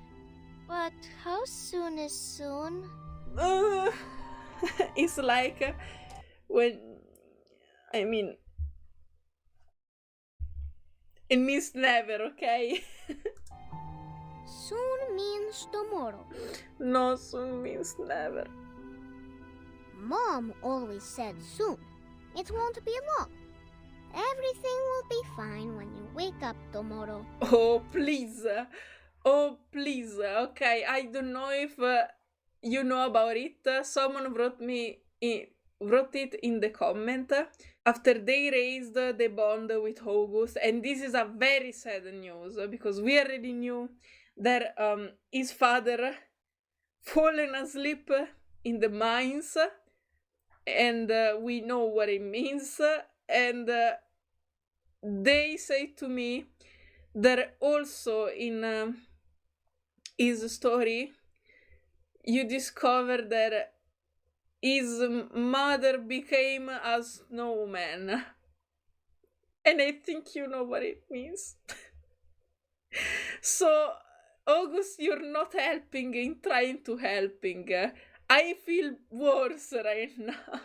But how soon is soon? It's like when... I mean... It means never, okay? Soon means tomorrow. No, soon means never. Mom always said soon. It won't be long. Everything will be fine when you wake up tomorrow. Oh, please. Oh, please. Okay, I don't know if you know about it. Someone wrote it in the comment after they raised the bond with August, and this is a very sad news because we already knew that his father fallen asleep in the mines, and we know what it means, and they say to me that also in his story you discover that his mother became a snowman, and I think you know what it means. So August, you're not helping in trying to helping. I feel worse right now.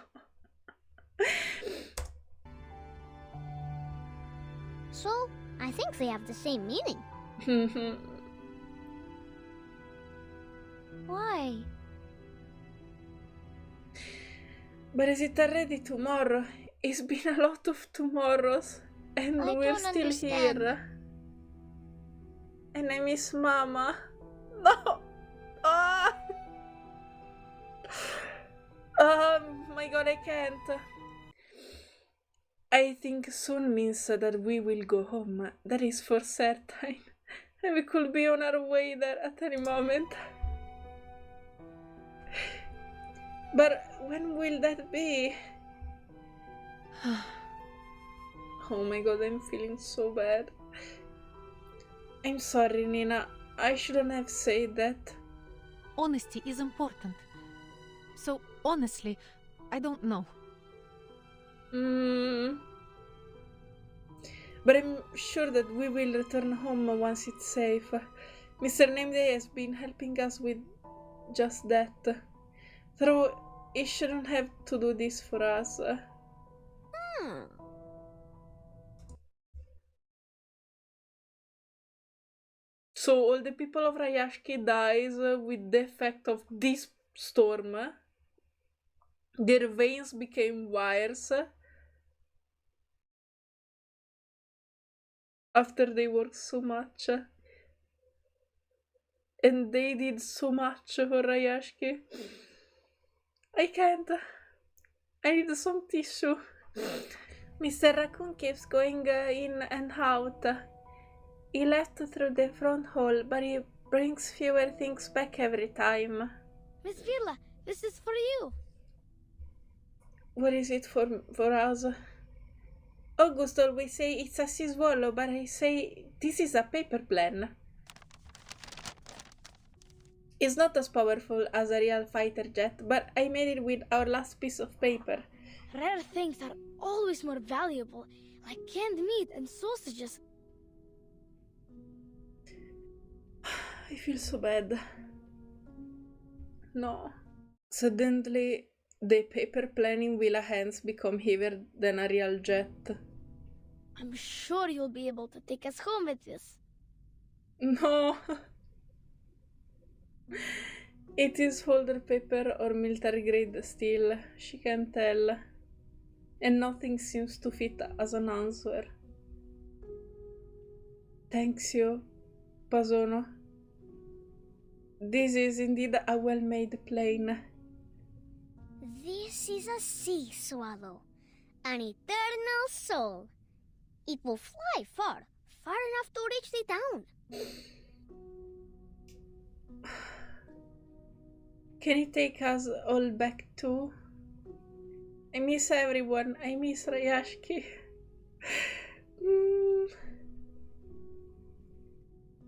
So, I think they have the same meaning. Why? But is it already tomorrow? It's been a lot of tomorrows, and I we're don't still understand. here. And I miss Mama. No! Ah! My god, I can't. I think soon means that we will go home. That is for certain. And we could be on our way there at any moment. But when will that be? Oh my god, I'm feeling so bad. I'm sorry, Nina. I shouldn't have said that. Honesty is important. So, honestly, I don't know. But I'm sure that we will return home once it's safe. Mr. Nameday has been helping us with just that. Though he shouldn't have to do this for us. So all the people of RAYASHKI dies with the effect of this storm. Their veins became wires after they worked so much. And they did so much for RAYASHKI. I can't. I need some tissue. Mr. Raccoon keeps going in and out. He left through the front hall, but he brings fewer things back every time. Miss Vila, this is for you. What is it for us? August always say it's a sea swallow, but I say this is a paper plan. It's not as powerful as a real fighter jet, but I made it with our last piece of paper. Rare things are always more valuable, like canned meat and sausages. I feel so bad. No. Suddenly, the paper plane in Villa's hands become heavier than a real jet. I'm sure you'll be able to take us home with this. No. It is folder paper or military grade steel, she can tell. And nothing seems to fit as an answer. Thanks you, Pasono. This is indeed a well-made plane. This is a sea swallow, an eternal soul. It will fly far, far enough to reach the town. Can you take us all back too? I miss everyone. I miss RAYASHKI.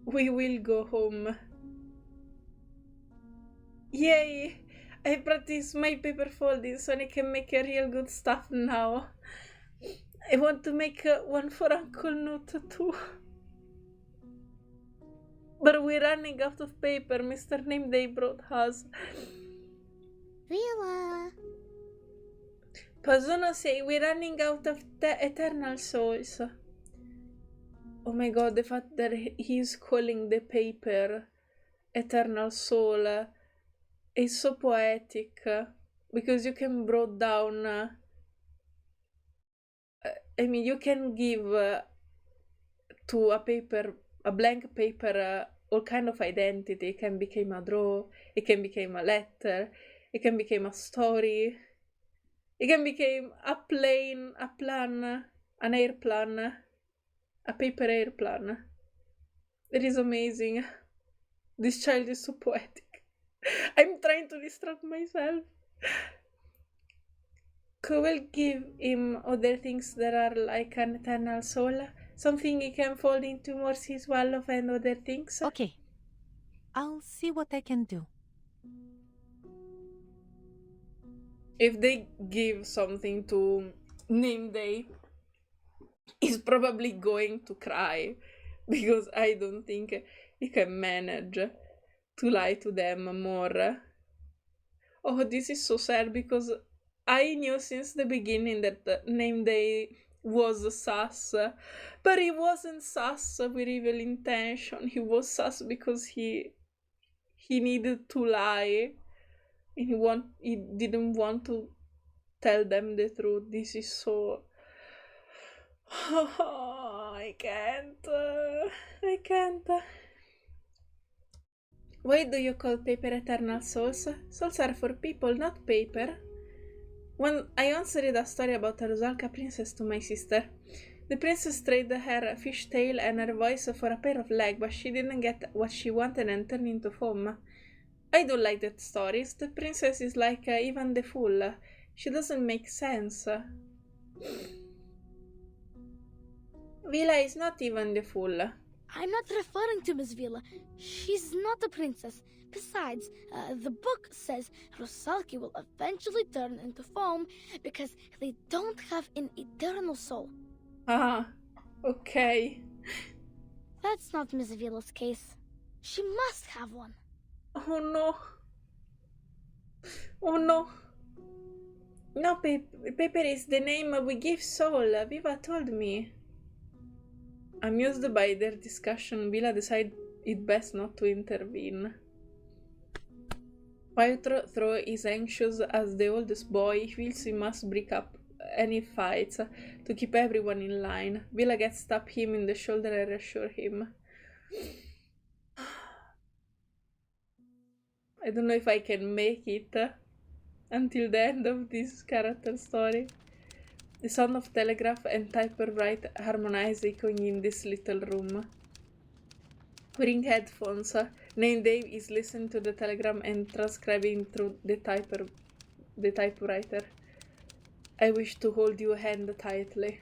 We will go home. Yay! I practiced my paper folding so I can make a real good stuff now. I want to make one for Uncle Newt too. But we're running out of paper. Mr. Nameday brought us. Vila. Pasono say we're running out of the eternal souls. Oh my god, the fact that he's calling the paper eternal soul is so poetic. Because you can break down I mean, you can give to a blank paper, all kind of identity. It can become a draw, it can become a letter, it can become a story, it can become a plane, a plan, an airplane, a paper airplane. It is amazing. This child is so poetic. I'm trying to distract myself. Could we give him other things that are like an eternal soul? Something he can fold into more sea swallow and other things? Okay. I'll see what I can do. If they give something to Name Day, he's probably going to cry, because I don't think he can manage to lie to them more. Oh, this is so sad, because I knew since the beginning that Name Day was sus, but he wasn't sus with evil intention. He was sus because he needed to lie. He didn't want to tell them the truth. This is so... I can't. Why do you call paper eternal souls? Souls are for people, not paper. When I once read a story about a RUSALKA princess to my sister. The princess traded her fishtail and her voice for a pair of legs, but she didn't get what she wanted and turned into foam. I don't like that stories. The princess is like Ivan the Fool. She doesn't make sense. Vila is not Ivan the Fool. I'm not referring to Miss Vila. She's not a princess. Besides, the book says Rusalki will eventually turn into foam because they don't have an eternal soul. Ah, okay. That's not Miss Vila's case. She must have one. Oh no. Oh no. No, paper is the name we give soul. Viva told me. Amused by their discussion, Vila decided it best not to intervene. While Thro is anxious as the oldest boy, he feels he must break up any fights to keep everyone in line. Vila gets tap him in the shoulder and reassure him. I don't know if I can make it until the end of this character story. The sound of telegraph and typewriter harmonize echoing in this little room. Wearing headphones, Name Dave is listening to the telegram and transcribing through the typewriter. I wish to hold your hand tightly.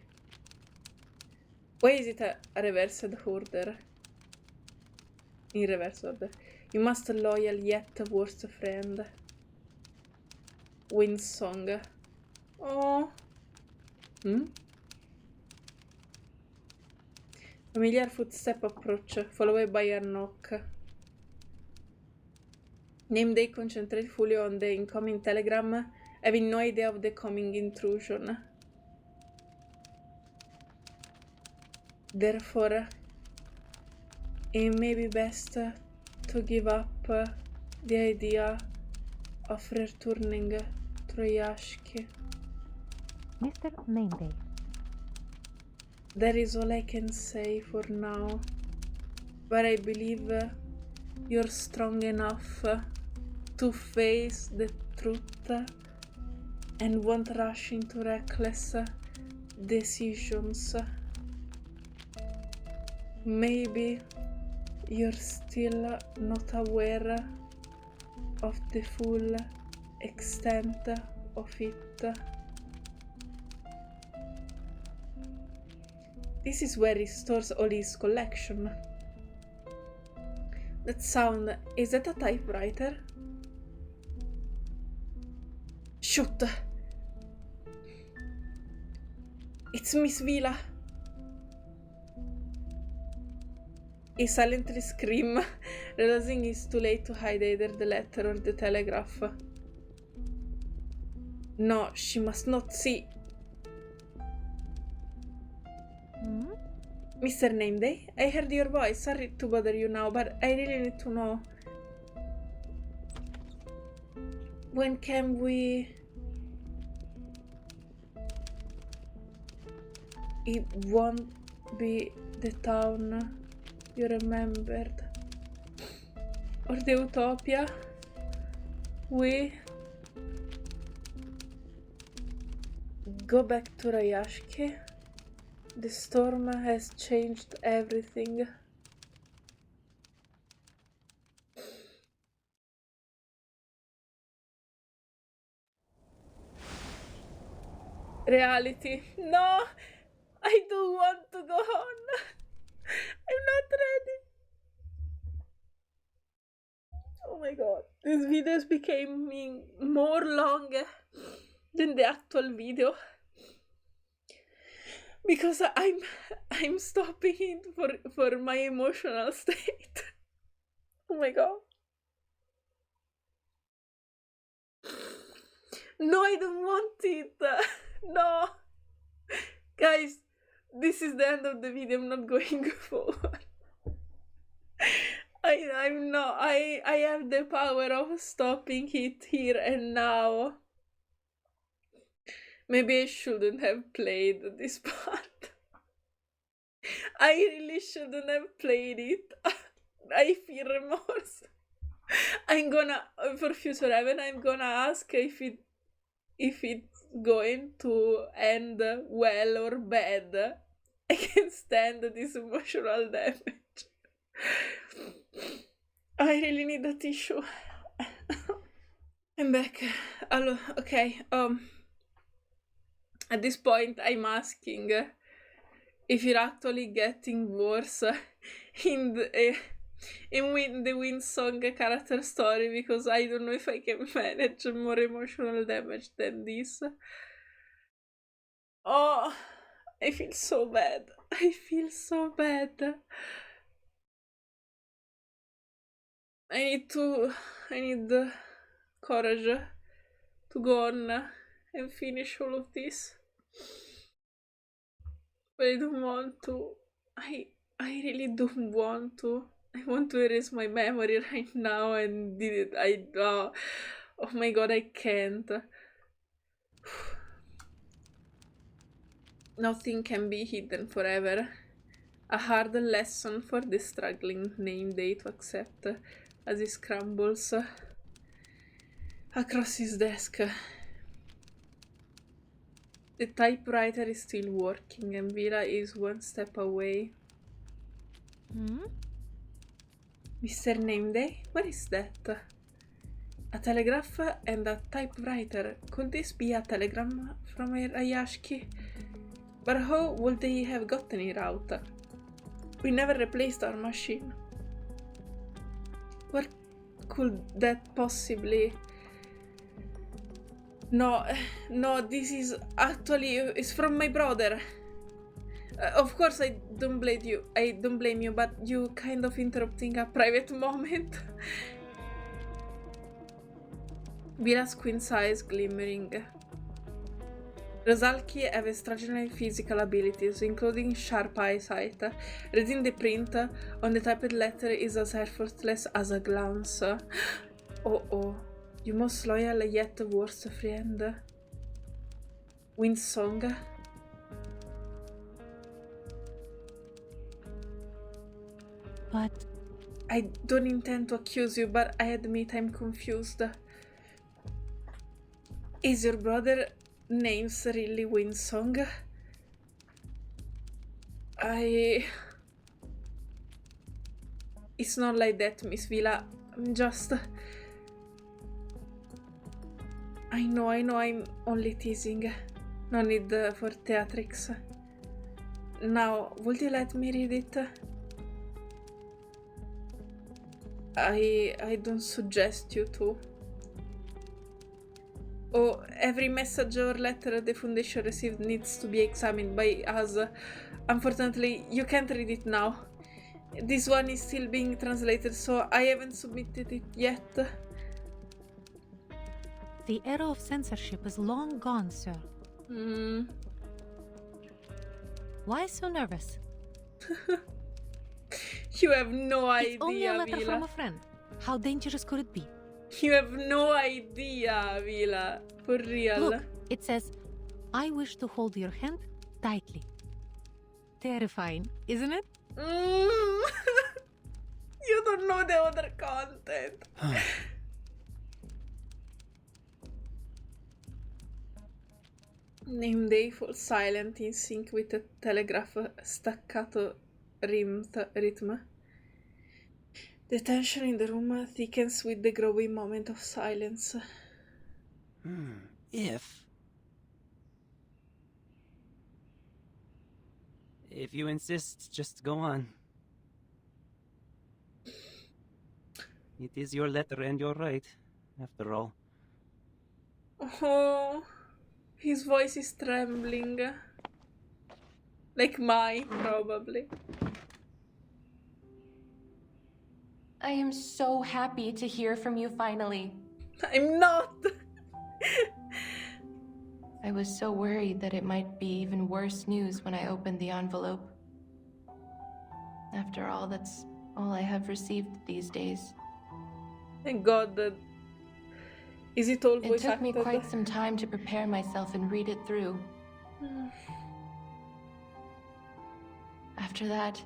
Why is it a reversed order? In reverse order. You must loyal yet worst friend. WINDSONG. Oh. Familiar footstep approach, followed by a knock. Name Day concentrate fully on the incoming telegram, having no idea of the coming intrusion. Therefore, it may be best to give up the idea of returning to RAYASHKI. Mr. Name Day. That is all I can say for now, but I believe you're strong enough to face the truth and won't rush into reckless decisions. Maybe you're still not aware of the full extent of it. This is where he stores all his collection. That sound, is that a typewriter? Shoot! It's Miss Vila! He silently screams, realizing it's too late to hide either the letter or the telegraph. No, she must not see. Mr. Name Day, I heard your voice. Sorry to bother you now, but I really need to know. When can we... it won't be the town you remembered. Or the utopia we go back to RAYASHKI. The storm has changed everything. Reality. No! I don't want to go on. I'm not ready. Oh my god. These videos became more long than the actual video. Because I'm stopping it for my emotional state. Oh my god. No, I don't want it. No. Guys, this is the end of the video. I'm not going forward. I'm not. I have the power of stopping it here and now. Maybe I shouldn't have played this part. I really shouldn't have played it. I feel remorse. I'm gonna, for future Evan, I'm gonna ask if it's going to end well or bad. I can't stand this emotional damage. I really need a tissue. I'm back. Hello. Okay. At this point, I'm asking if you're actually getting worse in the WINDSONG character story, because I don't know if I can manage more emotional damage than this. Oh, I feel so bad. I feel so bad. I need courage to go on and finish all of this. But I don't want to. I really don't want to. I want to erase my memory right now and did it. Oh my god, I can't. Nothing can be hidden forever. A hard lesson for the struggling name day to accept as he scrambles across his desk. The typewriter is still working and Vila is one step away. Mr. Name Day? What is that? A telegraph and a typewriter. Could this be a telegram from RAYASHKI? But how would they have gotten it out? We never replaced our machine. What could that possibly... No, this is actually... It's from my brother. Of course I don't blame you, but you kind of interrupting a private moment. Vila's queen's eyes glimmering. RUSALKA have extraordinary physical abilities, including sharp eyesight. Reading the print on the typed letter is as effortless as a glance. Oh, you most loyal yet worst friend. WINDSONG. But I don't intend to accuse you, but I admit I'm confused. Is your brother name's really WINDSONG? It's not like that, Miss Vila. I'm just... I know, I'm only teasing. No need for theatrics. Now, would you let me read it? I don't suggest you to. Oh, every message or letter the Foundation received needs to be examined by us. Unfortunately, you can't read it now. This one is still being translated, so I haven't submitted it yet. the era of censorship is long gone, sir. Why so nervous? You have no idea, It's only a letter Vila. from a friend. How dangerous could it be? You have no idea, Vila. For real. Look, it says, I wish to hold your hand tightly. terrifying, isn't it? Mm. You don't know the other content. Name day falls silent in sync with the telegraph staccato rhythm. The tension in the room thickens with the growing moment of silence. If you insist, just go on. It is your letter and your right, after all. Oh, his voice is trembling. Like mine, probably. I am so happy to hear from you finally. I'm not! I was so worried that it might be even worse news when I opened the envelope. After all, that's all I have received these days. Thank God that... Is it all It voice took me acted? quite some time to prepare myself and read it through. After that,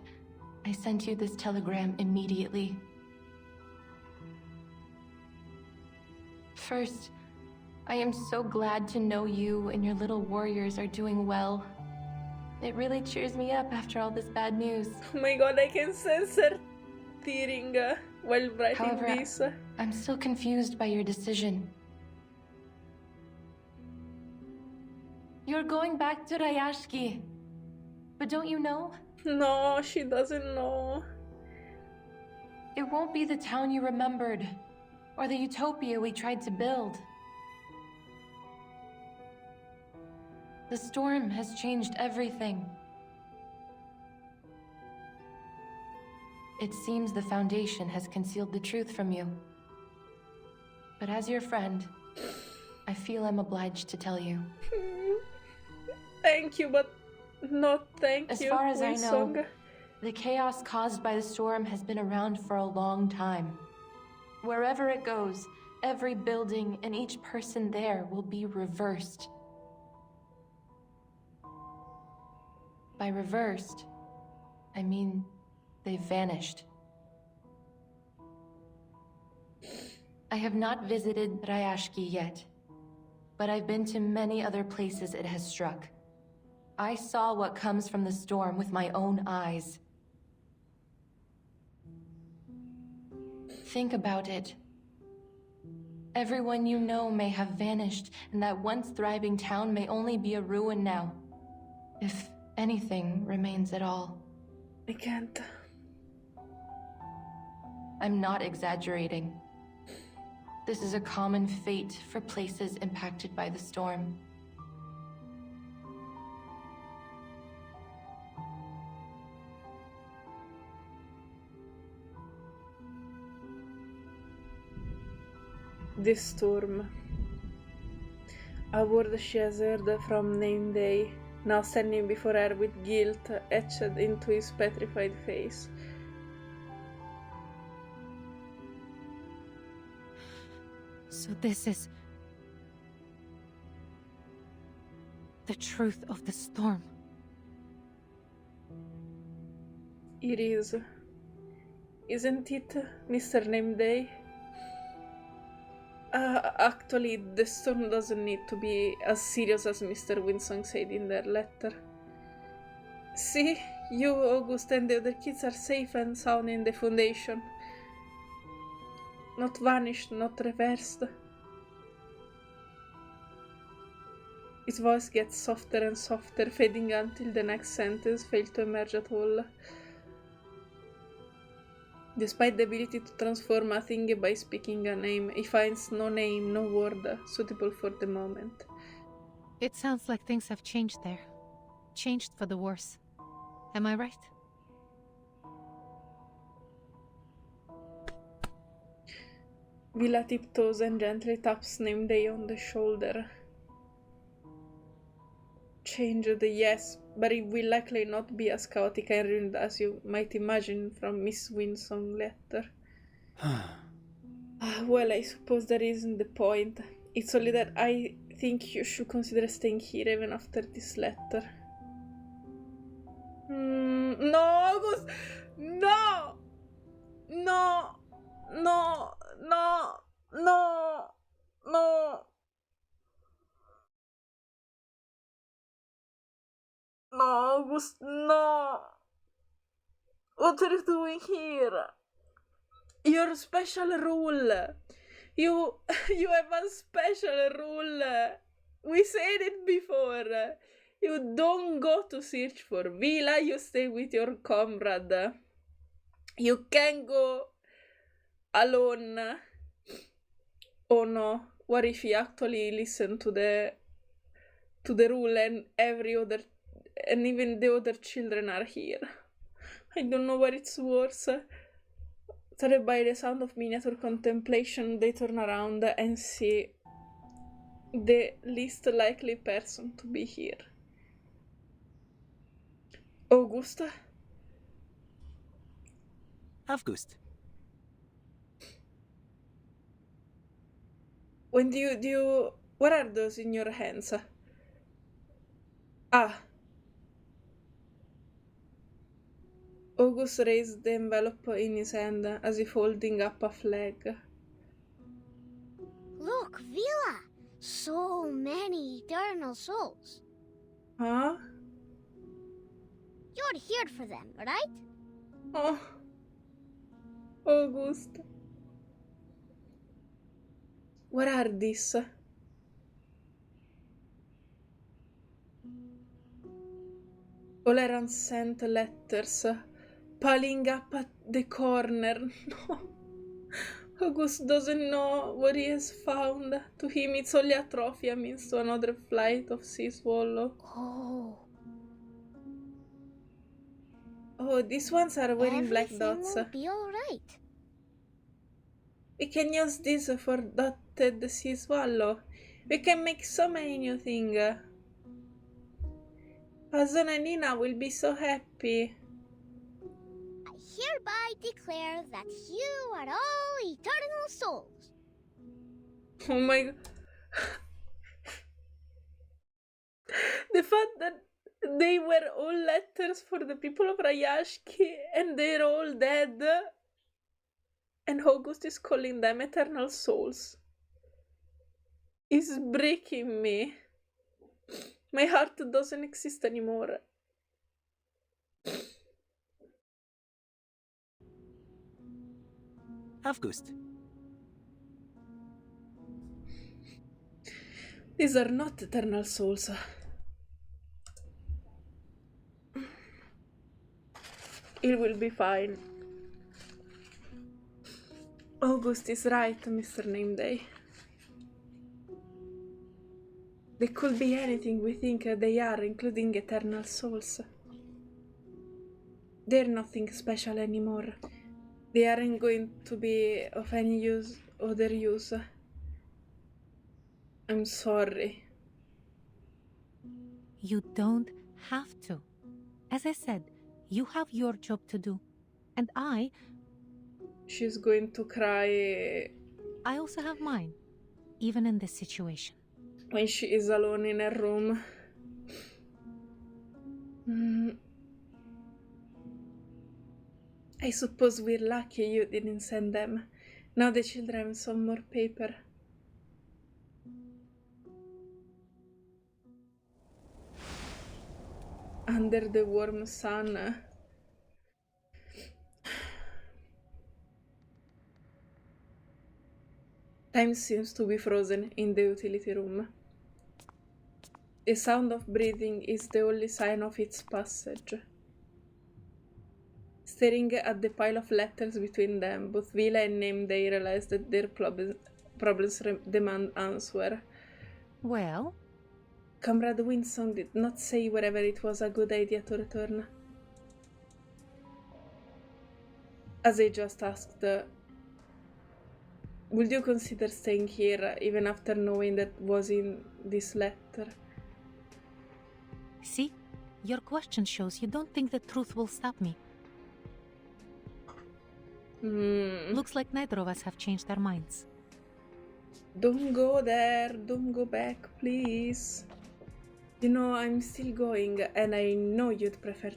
I sent you this telegram immediately. First, I am so glad to know you and your little warriors are doing well. It really cheers me up after all this bad news. Oh my God, I can sense her tearing while writing However, this. I'm still confused by your decision. You're going back to RAYASHKI. But don't you know? No, she doesn't know. It won't be the town you remembered, or the utopia we tried to build. The storm has changed everything. It seems the Foundation has concealed the truth from you. But as your friend, I feel I'm obliged to tell you. Thank you, but not thank you. As far as I know, Winsong. the chaos caused by the storm has been around for a long time. Wherever it goes, every building and each person there will be reversed. By reversed, I mean they've vanished. I have not visited RAYASHKI yet, but I've been to many other places it has struck. I saw what comes from the storm with my own eyes. Think about it. Everyone you know may have vanished, and that once thriving town may only be a ruin now. If anything remains at all. I can't. I'm not exaggerating. This is a common fate for places impacted by the storm. This storm. A word she has heard from Name Day, now standing before her with guilt etched into his petrified face. So this is the truth of the storm. It is. Isn't it, Mr. Name Day? Actually, the storm doesn't need to be as serious as Mr. WINDSONG said in their letter. See, you, August, and the other kids are safe and sound in the Foundation. Not vanished, not reversed. His voice gets softer and softer, fading until the next sentence fails to emerge at all. Despite the ability to transform a thing by speaking a name, he finds no name, no word suitable for the moment. It sounds like things have changed there. Changed for the worse. Am I right? Vila tiptoes and gently taps Name Day on the shoulder. Changed, yes, but it will likely not be as chaotic and ruined as you might imagine from Miss WINDSONG's letter. Well, I suppose that isn't the point. It's only that I think you should consider staying here even after this letter. No, August! No! No! No! No! No! No! No, August, no! What are you doing here? Your special rule. You have a special rule. We said it before. You don't go to search for Vila, you stay with your comrade. You can go alone. Oh no, what if he actually listened to the rule and even the other children are here? I don't know what it's worse. Started by the sound of miniature contemplation, they turn around and see the least likely person to be here. August? AVGUST. When do you... What are those in your hands? Ah. August raised the envelope in his hand as if holding up a flag. Look, Vila! So many eternal souls. Huh? You're here for them, right? Oh. August. What are these? All are unsent letters piling up at the corner. No. August doesn't know what he has found. To him, it's only a trophy amidst to another flight of sea swallow. Oh, these ones are wearing black dots. Will be all right. We can use this for dotted sea swallow. We can make so many new things. Pazon and Nina will be so happy. I hereby declare that you are all eternal souls. Oh my god. The fact that they were all letters for the people of RAYASHKI and they're all dead. And August is calling them eternal souls. It's breaking me. My heart doesn't exist anymore. AVGUST. These are not eternal souls. It will be fine. August is right, Mr. Nameday. They could be anything we think they are, including eternal souls. They're nothing special anymore. They aren't going to be of any other use. I'm sorry. You don't have to. As I said, you have your job to do. And She's going to cry I also have mine, even in this situation. when she is alone in her room. I suppose we're lucky you didn't send them. Now the children have some more paper. Under the warm sun. Time seems to be frozen in the utility room. The sound of breathing is the only sign of its passage. Staring at the pile of letters between them, both Vila and Nameday realize that their problems demand answer. Well? Comrade Windsong did not say whether it was a good idea to return. As I just asked, would you consider staying here even after knowing that was in this letter? See? Your question shows you don't think the truth will stop me. Looks like neither of us have changed our minds. Don't go there, don't go back, please. You know, I'm still going, and I know you'd prefer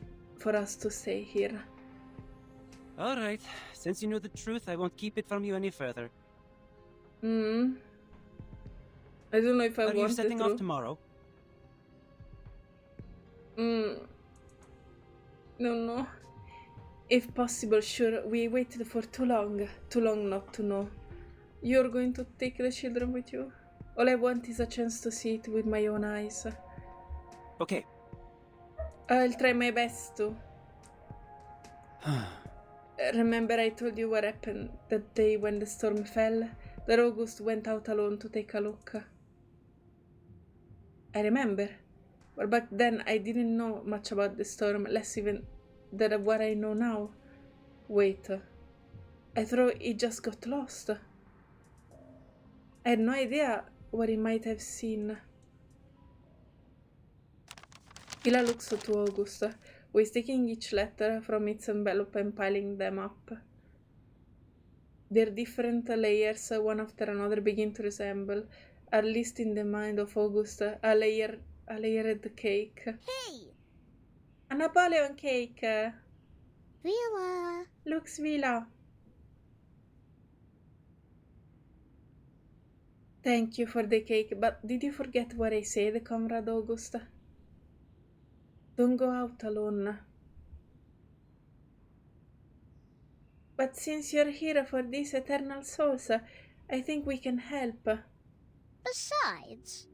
for us to stay here. Alright, since you know the truth, I won't keep it from you any further. I don't know if I Are want you the setting off truth. tomorrow? No. If possible, sure. We waited for too long. Too long not to know. You're going to take the children with you? All I want is a chance to see it with my own eyes. Okay. I'll try my best to. Remember I told you what happened that day when the storm fell? That August went out alone to take a look. I remember. But back then I didn't know much about the storm, less even than what I know now. Wait. I thought he just got lost. I had no idea what he might have seen. Vila looks to August, who is taking each letter from its envelope and piling them up. Their different layers, one after another, begin to resemble, at least in the mind of August, a layered cake. Hey! A Napoleon cake! Vila! Looks Vila. Thank you for the cake, but did you forget what I said, Comrade August? Don't go out alone. But since you're here for these eternal souls, I think we can help. Besides...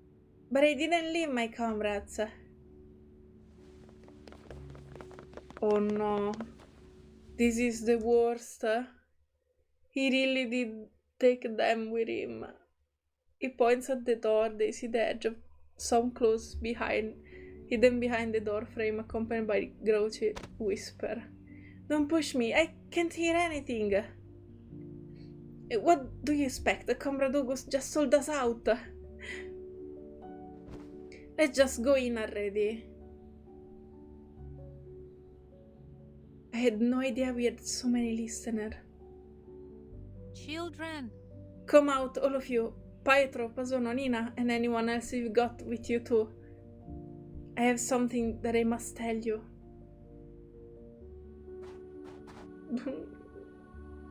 But I didn't leave my comrades. Oh no. This is the worst. He really did take them with him. He points at the door. They see the edge of some clothes hidden behind the door frame, accompanied by a grouchy whisper. Don't push me, I can't hear anything. What do you expect? Comrade August just sold us out. Let's just go in already. I had no idea we had so many listeners. Children! Come out, all of you. Pietro, Pasono, Nina, and anyone else you've got with you too. I have something that I must tell you.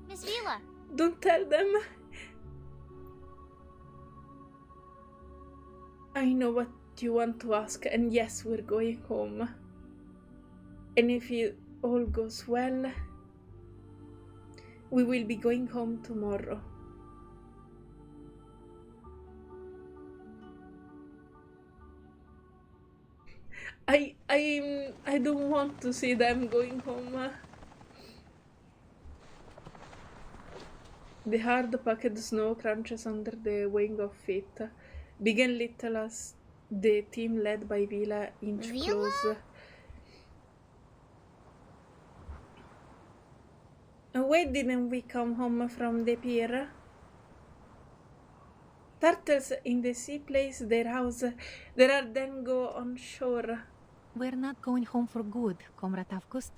Miss Vila! Don't tell them. I know what you want to ask, and yes, we're going home. And if it all goes well, we will be going home tomorrow. I don't want to see them going home. The hard packed snow crunches under the wing of feet. Big and little as the team led by Vila inch Vila? close. Why didn't we come home from the pier? Turtles in the sea place their house, there are then go on shore. We're not going home for good, Comrade AVGUST.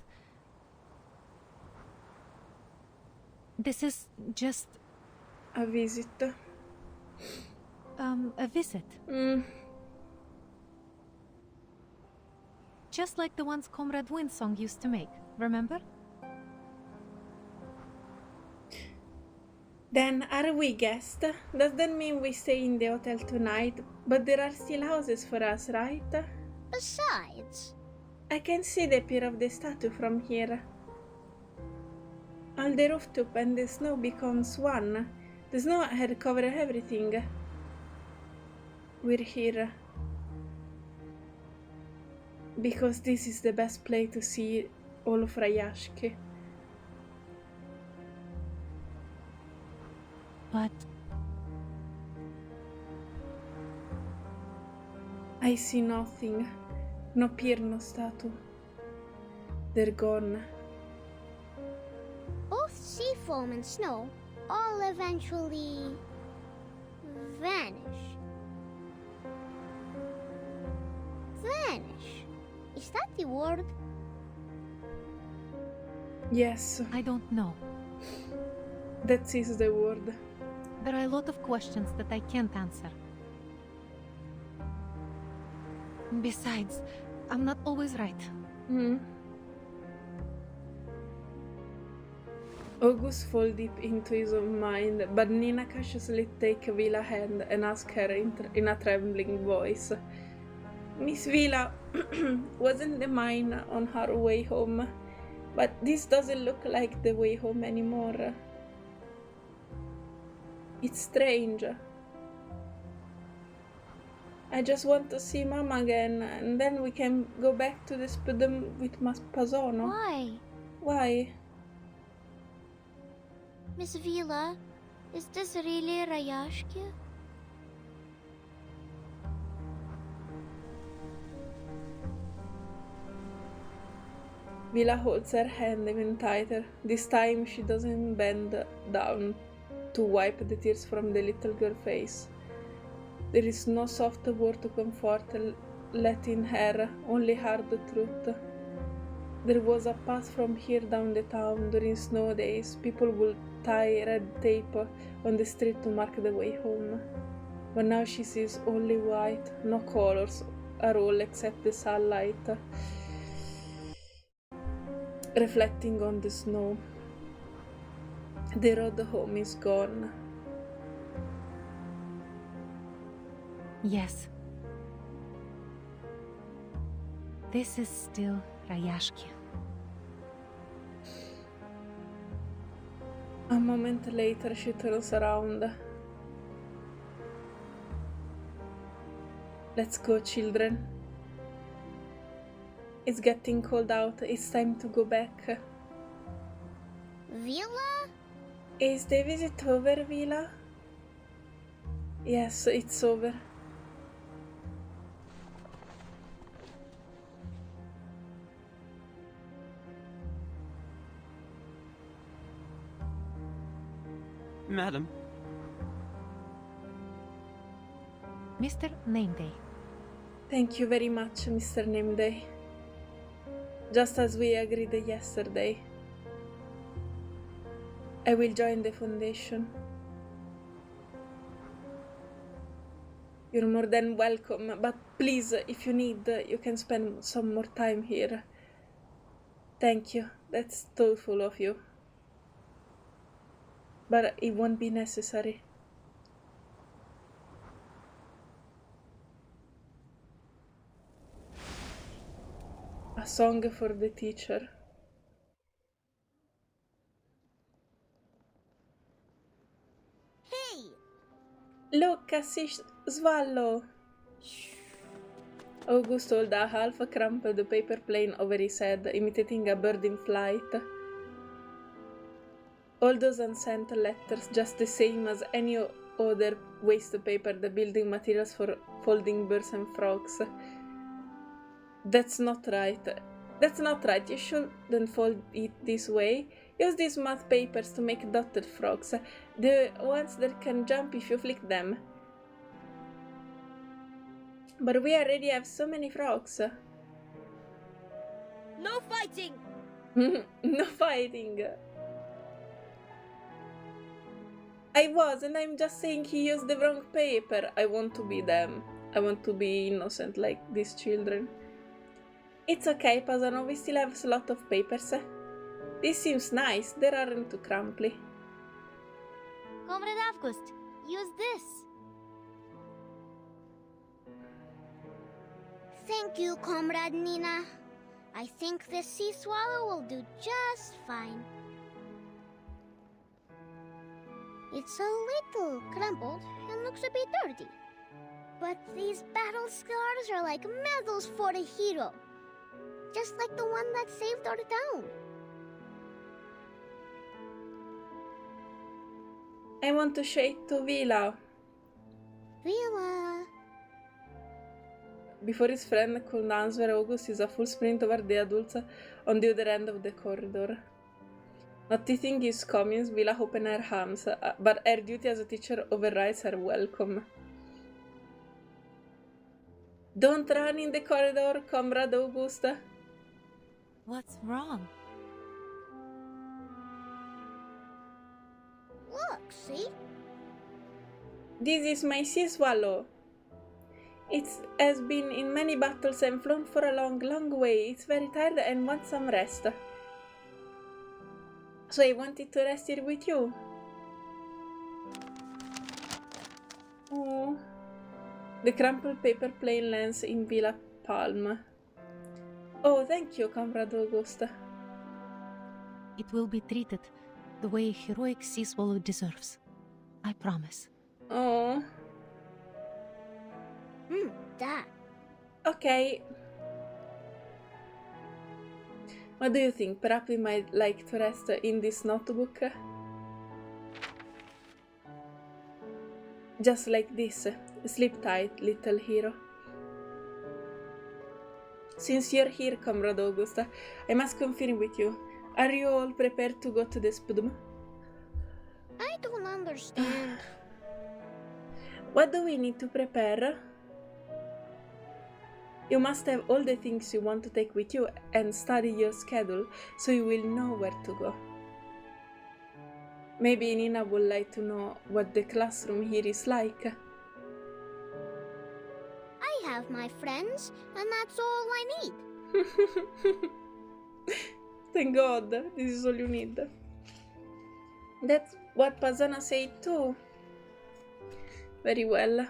This is just A visit. a visit. Just like the ones Comrade WINDSONG used to make, remember? Then are we guests? Does that mean we stay in the hotel tonight? But there are still houses for us, right? Besides... I can see the pier of the statue from here. All the rooftop and the snow becomes one. The snow had covered everything. We're here because this is the best place to see all of RAYASHKI. But I see nothing. No pier, no statue. They're gone. both sea foam and snow all eventually... vanish. Vanish. Is that the word? Yes, I don't know. that is the word. There are a lot of questions that I can't answer. Besides, I'm not always right. August falls deep into his own mind, but Nina cautiously takes Vila's hand and asks her in a trembling voice, Miss Vila, wasn't the mine on her way home? But this doesn't look like the way home anymore. It's strange. I just want to see Mama again, and then we can go back to the Spudum with Passono. Why? Why? Miss Vila, is this really RAYASHKI? Vila holds her hand even tighter. This time she doesn't bend down to wipe the tears from the little girl's face. There is no soft word to comfort, letting her, only hard truth. There was a path from here down the town during snow days. People would tie red tape on the street to mark the way home. But now she sees only white, no colors at all except the sunlight reflecting on the snow. The road home is gone. Yes. This is still RAYASHKI. A moment later, she turns around. Let's go, children. It's getting cold out. It's time to go back. Vila? Is the visit over, Vila? Yes, it's over. Madam. Mr. Nameday. Thank you very much, Mr. Nameday. Just as we agreed yesterday. I will join the foundation. You're more than welcome, but please, if you need, you can spend some more time here. Thank you, that's thoughtful of you. But it won't be necessary. A song for the teacher. Hey! Look, a swallow! August held a half-crumpled paper plane over his head, imitating a bird in flight. All those unsent letters, just the same as any other waste paper, the building materials for folding birds and frogs. That's not right. That's not right. You shouldn't fold it this way. Use these matte papers to make dotted frogs. The ones that can jump if you flick them. But we already have so many frogs. No fighting! No fighting. I was, and I'm just saying he used the wrong paper. I want to be them. I want to be innocent like these children. It's okay, Pasano, we still have a lot of papers. This seems nice, they aren't too crumply. Comrade AVGUST, use this. Thank you, Comrade Nina. I think this sea swallow will do just fine. It's a little crumpled and looks a bit dirty. But these battle scars are like medals for a hero. Just like the one that saved our town. I want to shake to Vila. Vila. Before his friend could answer, August is a full sprint over the adults on the other end of the corridor. Not thinking his comings, Vila opened her arms, but her duty as a teacher overrides her welcome. Don't run in the corridor, Comrade August. What's wrong? Look, see? This is my sea swallow. It has been in many battles and flown for a long, long way. It's very tired and wants some rest. So I wanted to rest here with you. Oh. The crumpled paper plane lands in Villa Palm. Oh, thank you, Comrade Augusta. It will be treated the way a heroic sea swallow deserves. I promise. Oh. That. Okay. What do you think? Perhaps we might like to rest in this notebook? Just like this. Sleep tight, little hero. Since you're here, Comrade Augusta, I must confirm with you. Are you all prepared to go to the Spudum? I don't understand. What do we need to prepare? You must have all the things you want to take with you and study your schedule so you will know where to go. Maybe Nina would like to know what the classroom here is like. I have my friends, and that's all I need. Thank God, this is all you need. That's what Pasana said too. Very well.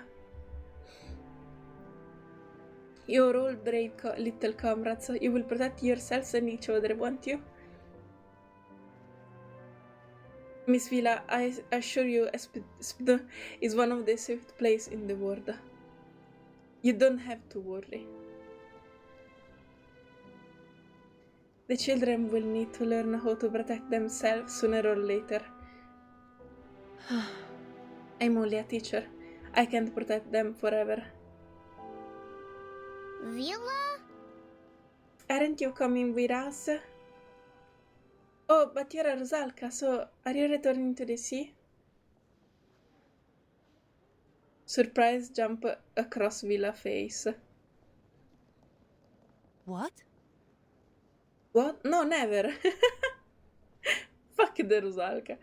You're all brave little comrades. You will protect yourselves and each other, won't you? Miss Vila, I assure you, Spd is one of the safest places in the world. You don't have to worry. The children will need to learn how to protect themselves sooner or later. I'm only a teacher. I can't protect them forever. Vila? Aren't you coming with us? Oh, but you're a Rusalka, so are you returning to the sea? Surprise jump across Villa's face. What? What? No, never. Fuck the Rusalka.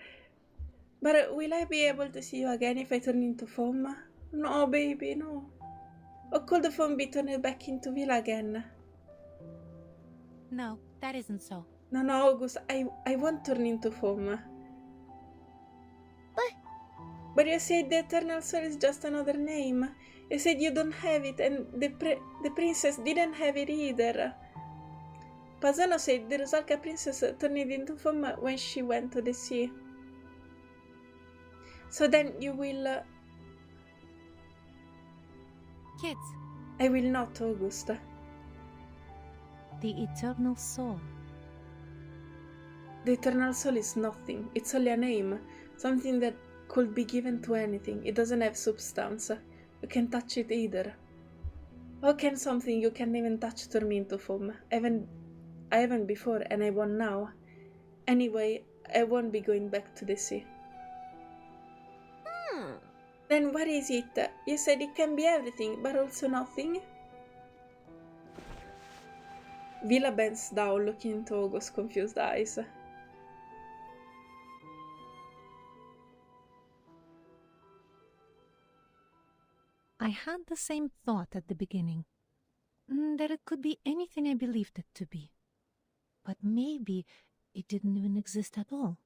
But will I be able to see you again if I turn into foam? No, baby, no. Or could the foam be turned back into Villa again? No, that isn't so. No, August, I won't turn into foam. But you said the Eternal Soul is just another name. You said you don't have it, and the princess didn't have it either. Pasano said the Rusalka princess turned into foam when she went to the sea. So then you will... Kids, I will not, Augusta. the Eternal Soul. The Eternal Soul is nothing. It's only a name. Something that could be given to anything. It doesn't have substance. You can't touch it either. How can something you can't even touch turn me into foam? I haven't before, and I won't now. Anyway, I won't be going back to the sea. Then what is it? You said it can be everything, but also nothing? Villa bends down, looking into August's confused eyes. I had the same thought at the beginning, that it could be anything I believed it to be. But maybe it didn't even exist at all.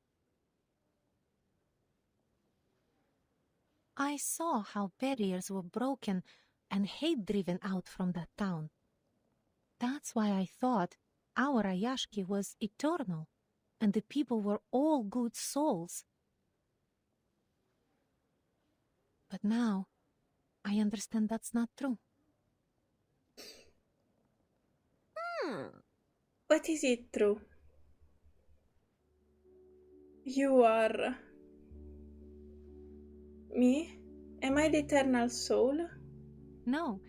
I saw how barriers were broken and hate driven out from that town. That's why I thought our RAYASHKI was eternal, and the people were all good souls. But now, I understand that's not true. What is it true? You are... Me? Am I the Eternal Soul? No,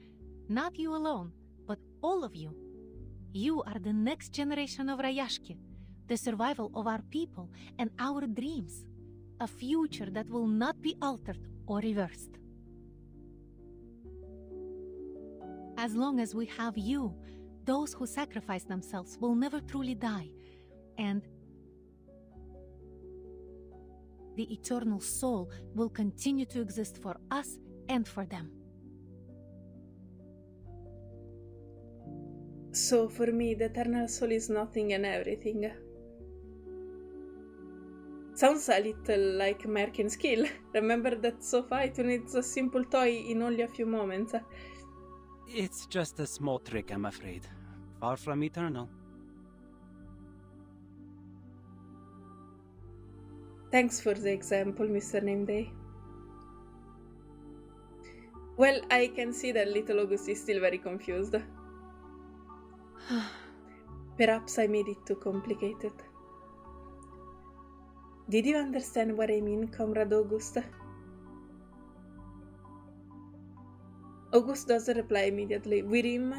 not you alone, but all of you. You are the next generation of RAYASHKI, the survival of our people and our dreams, a future that will not be altered or reversed. As long as we have you, those who sacrifice themselves will never truly die, and the Eternal Soul will continue to exist for us and for them. So for me, the Eternal Soul is nothing and everything. Sounds a little like Merkin's skill. Remember that sofa? It needs a simple toy in only a few moments. It's just a small trick, I'm afraid. Far from eternal. Thanks for the example, Mr. Nameday. Well, I can see that little August is still very confused. Perhaps I made it too complicated. Did you understand what I mean, Comrade August? August doesn't reply immediately. With him,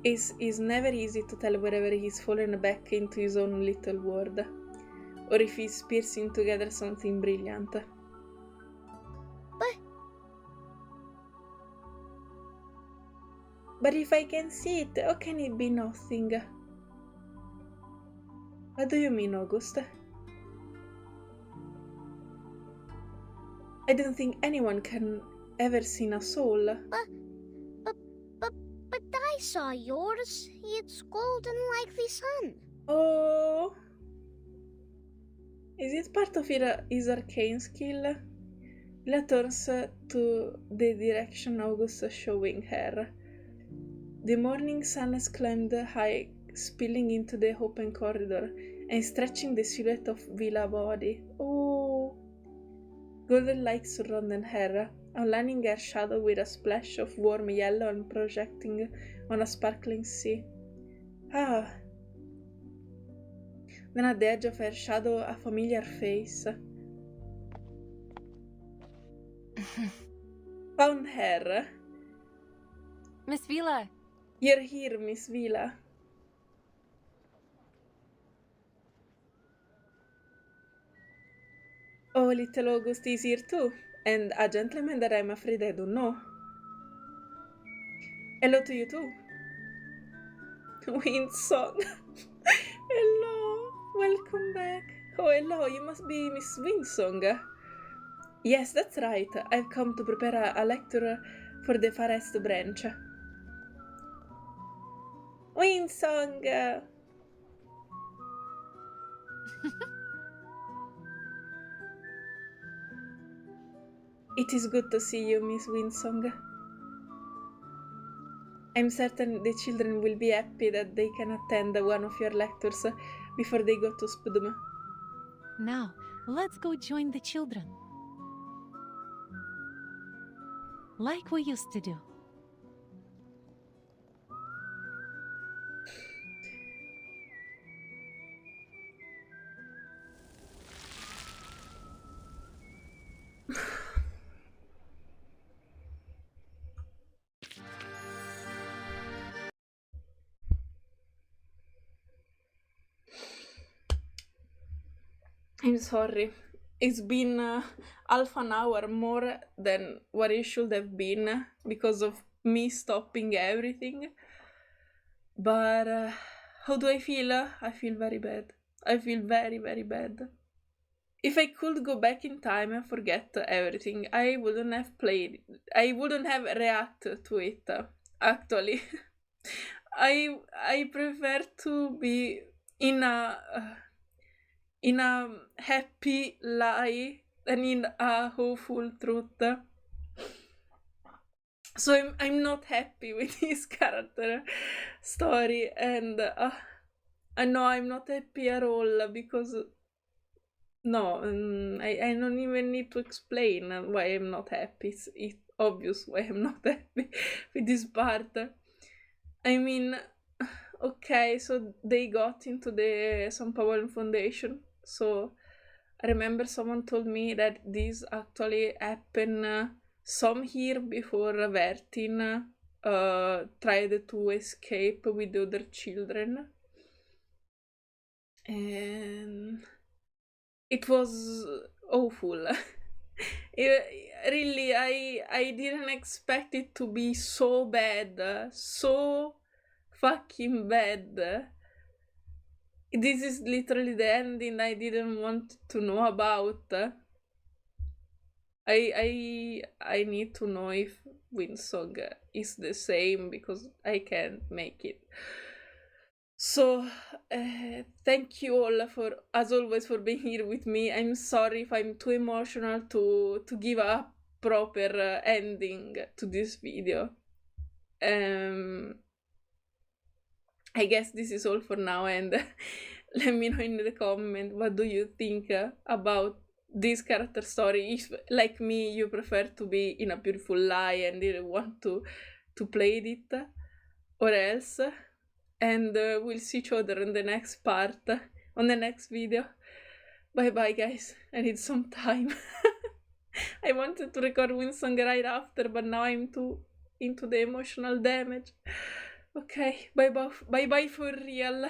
it's never easy to tell wherever he's fallen back into his own little world, or if he's piecing together something brilliant. But if I can see it, how can it be nothing? What do you mean, August? I don't think anyone can ever see a soul. But I saw yours. It's golden like the sun. Oh, is it part of his arcane skill? Vila turns to the direction August is showing her. The morning sun has climbed high, spilling into the open corridor and stretching the silhouette of Vila's body. Oh, golden light surrounding her, outlining her shadow with a splash of warm yellow and projecting on a sparkling sea. Ah. Then at the edge of her shadow, a familiar face. Found her. Miss Vila, You're here, Miss Vila. Oh, little August is here too, and a gentleman that I'm afraid I don't know. Hello to you too. Windsong. Hello, welcome back. Oh, hello, you must be Miss Windsong. Yes, that's right. I've come to prepare a lecture for the Forest branch. Windsong! It is good to see you, Miss Windsong. I'm certain the children will be happy that they can attend one of your lectures before they go to Spudum. Now, let's go join the children. Like we used to do. I'm sorry. It's been half an hour more than what it should have been because of me stopping everything. But how do I feel? I feel very bad. I feel very, very bad. If I could go back in time and forget everything, I wouldn't have played. I wouldn't have reacted to it. Actually, I prefer to be in a happy lie than in a hopeful truth. So I'm not happy with his character story, and I know I'm not happy at all because no, I don't even need to explain why I'm not happy. It's obvious why I'm not happy with this part. I mean, okay, so they got into the San Paolo Foundation. So I remember someone told me that this actually happened some year before Vertin tried to escape with the other children. And it was awful. Really, I didn't expect it to be so bad, so fucking bad. This is literally the ending I didn't want to know about. I need to know if Windsong is the same because I can't make it So, thank you all for, as always, for being here with me. I'm sorry if I'm too emotional to give a proper ending to this video. I guess this is all for now, and let me know in the comment what do you think about this character story. If, like me, you prefer to be in a beautiful lie and you want to play it, or else. And we'll see each other in the next part, on the next video. Bye bye, guys. I need some time. I wanted to record WINDSONG right after, but now I'm too into the emotional damage. Okay, bye bye for real.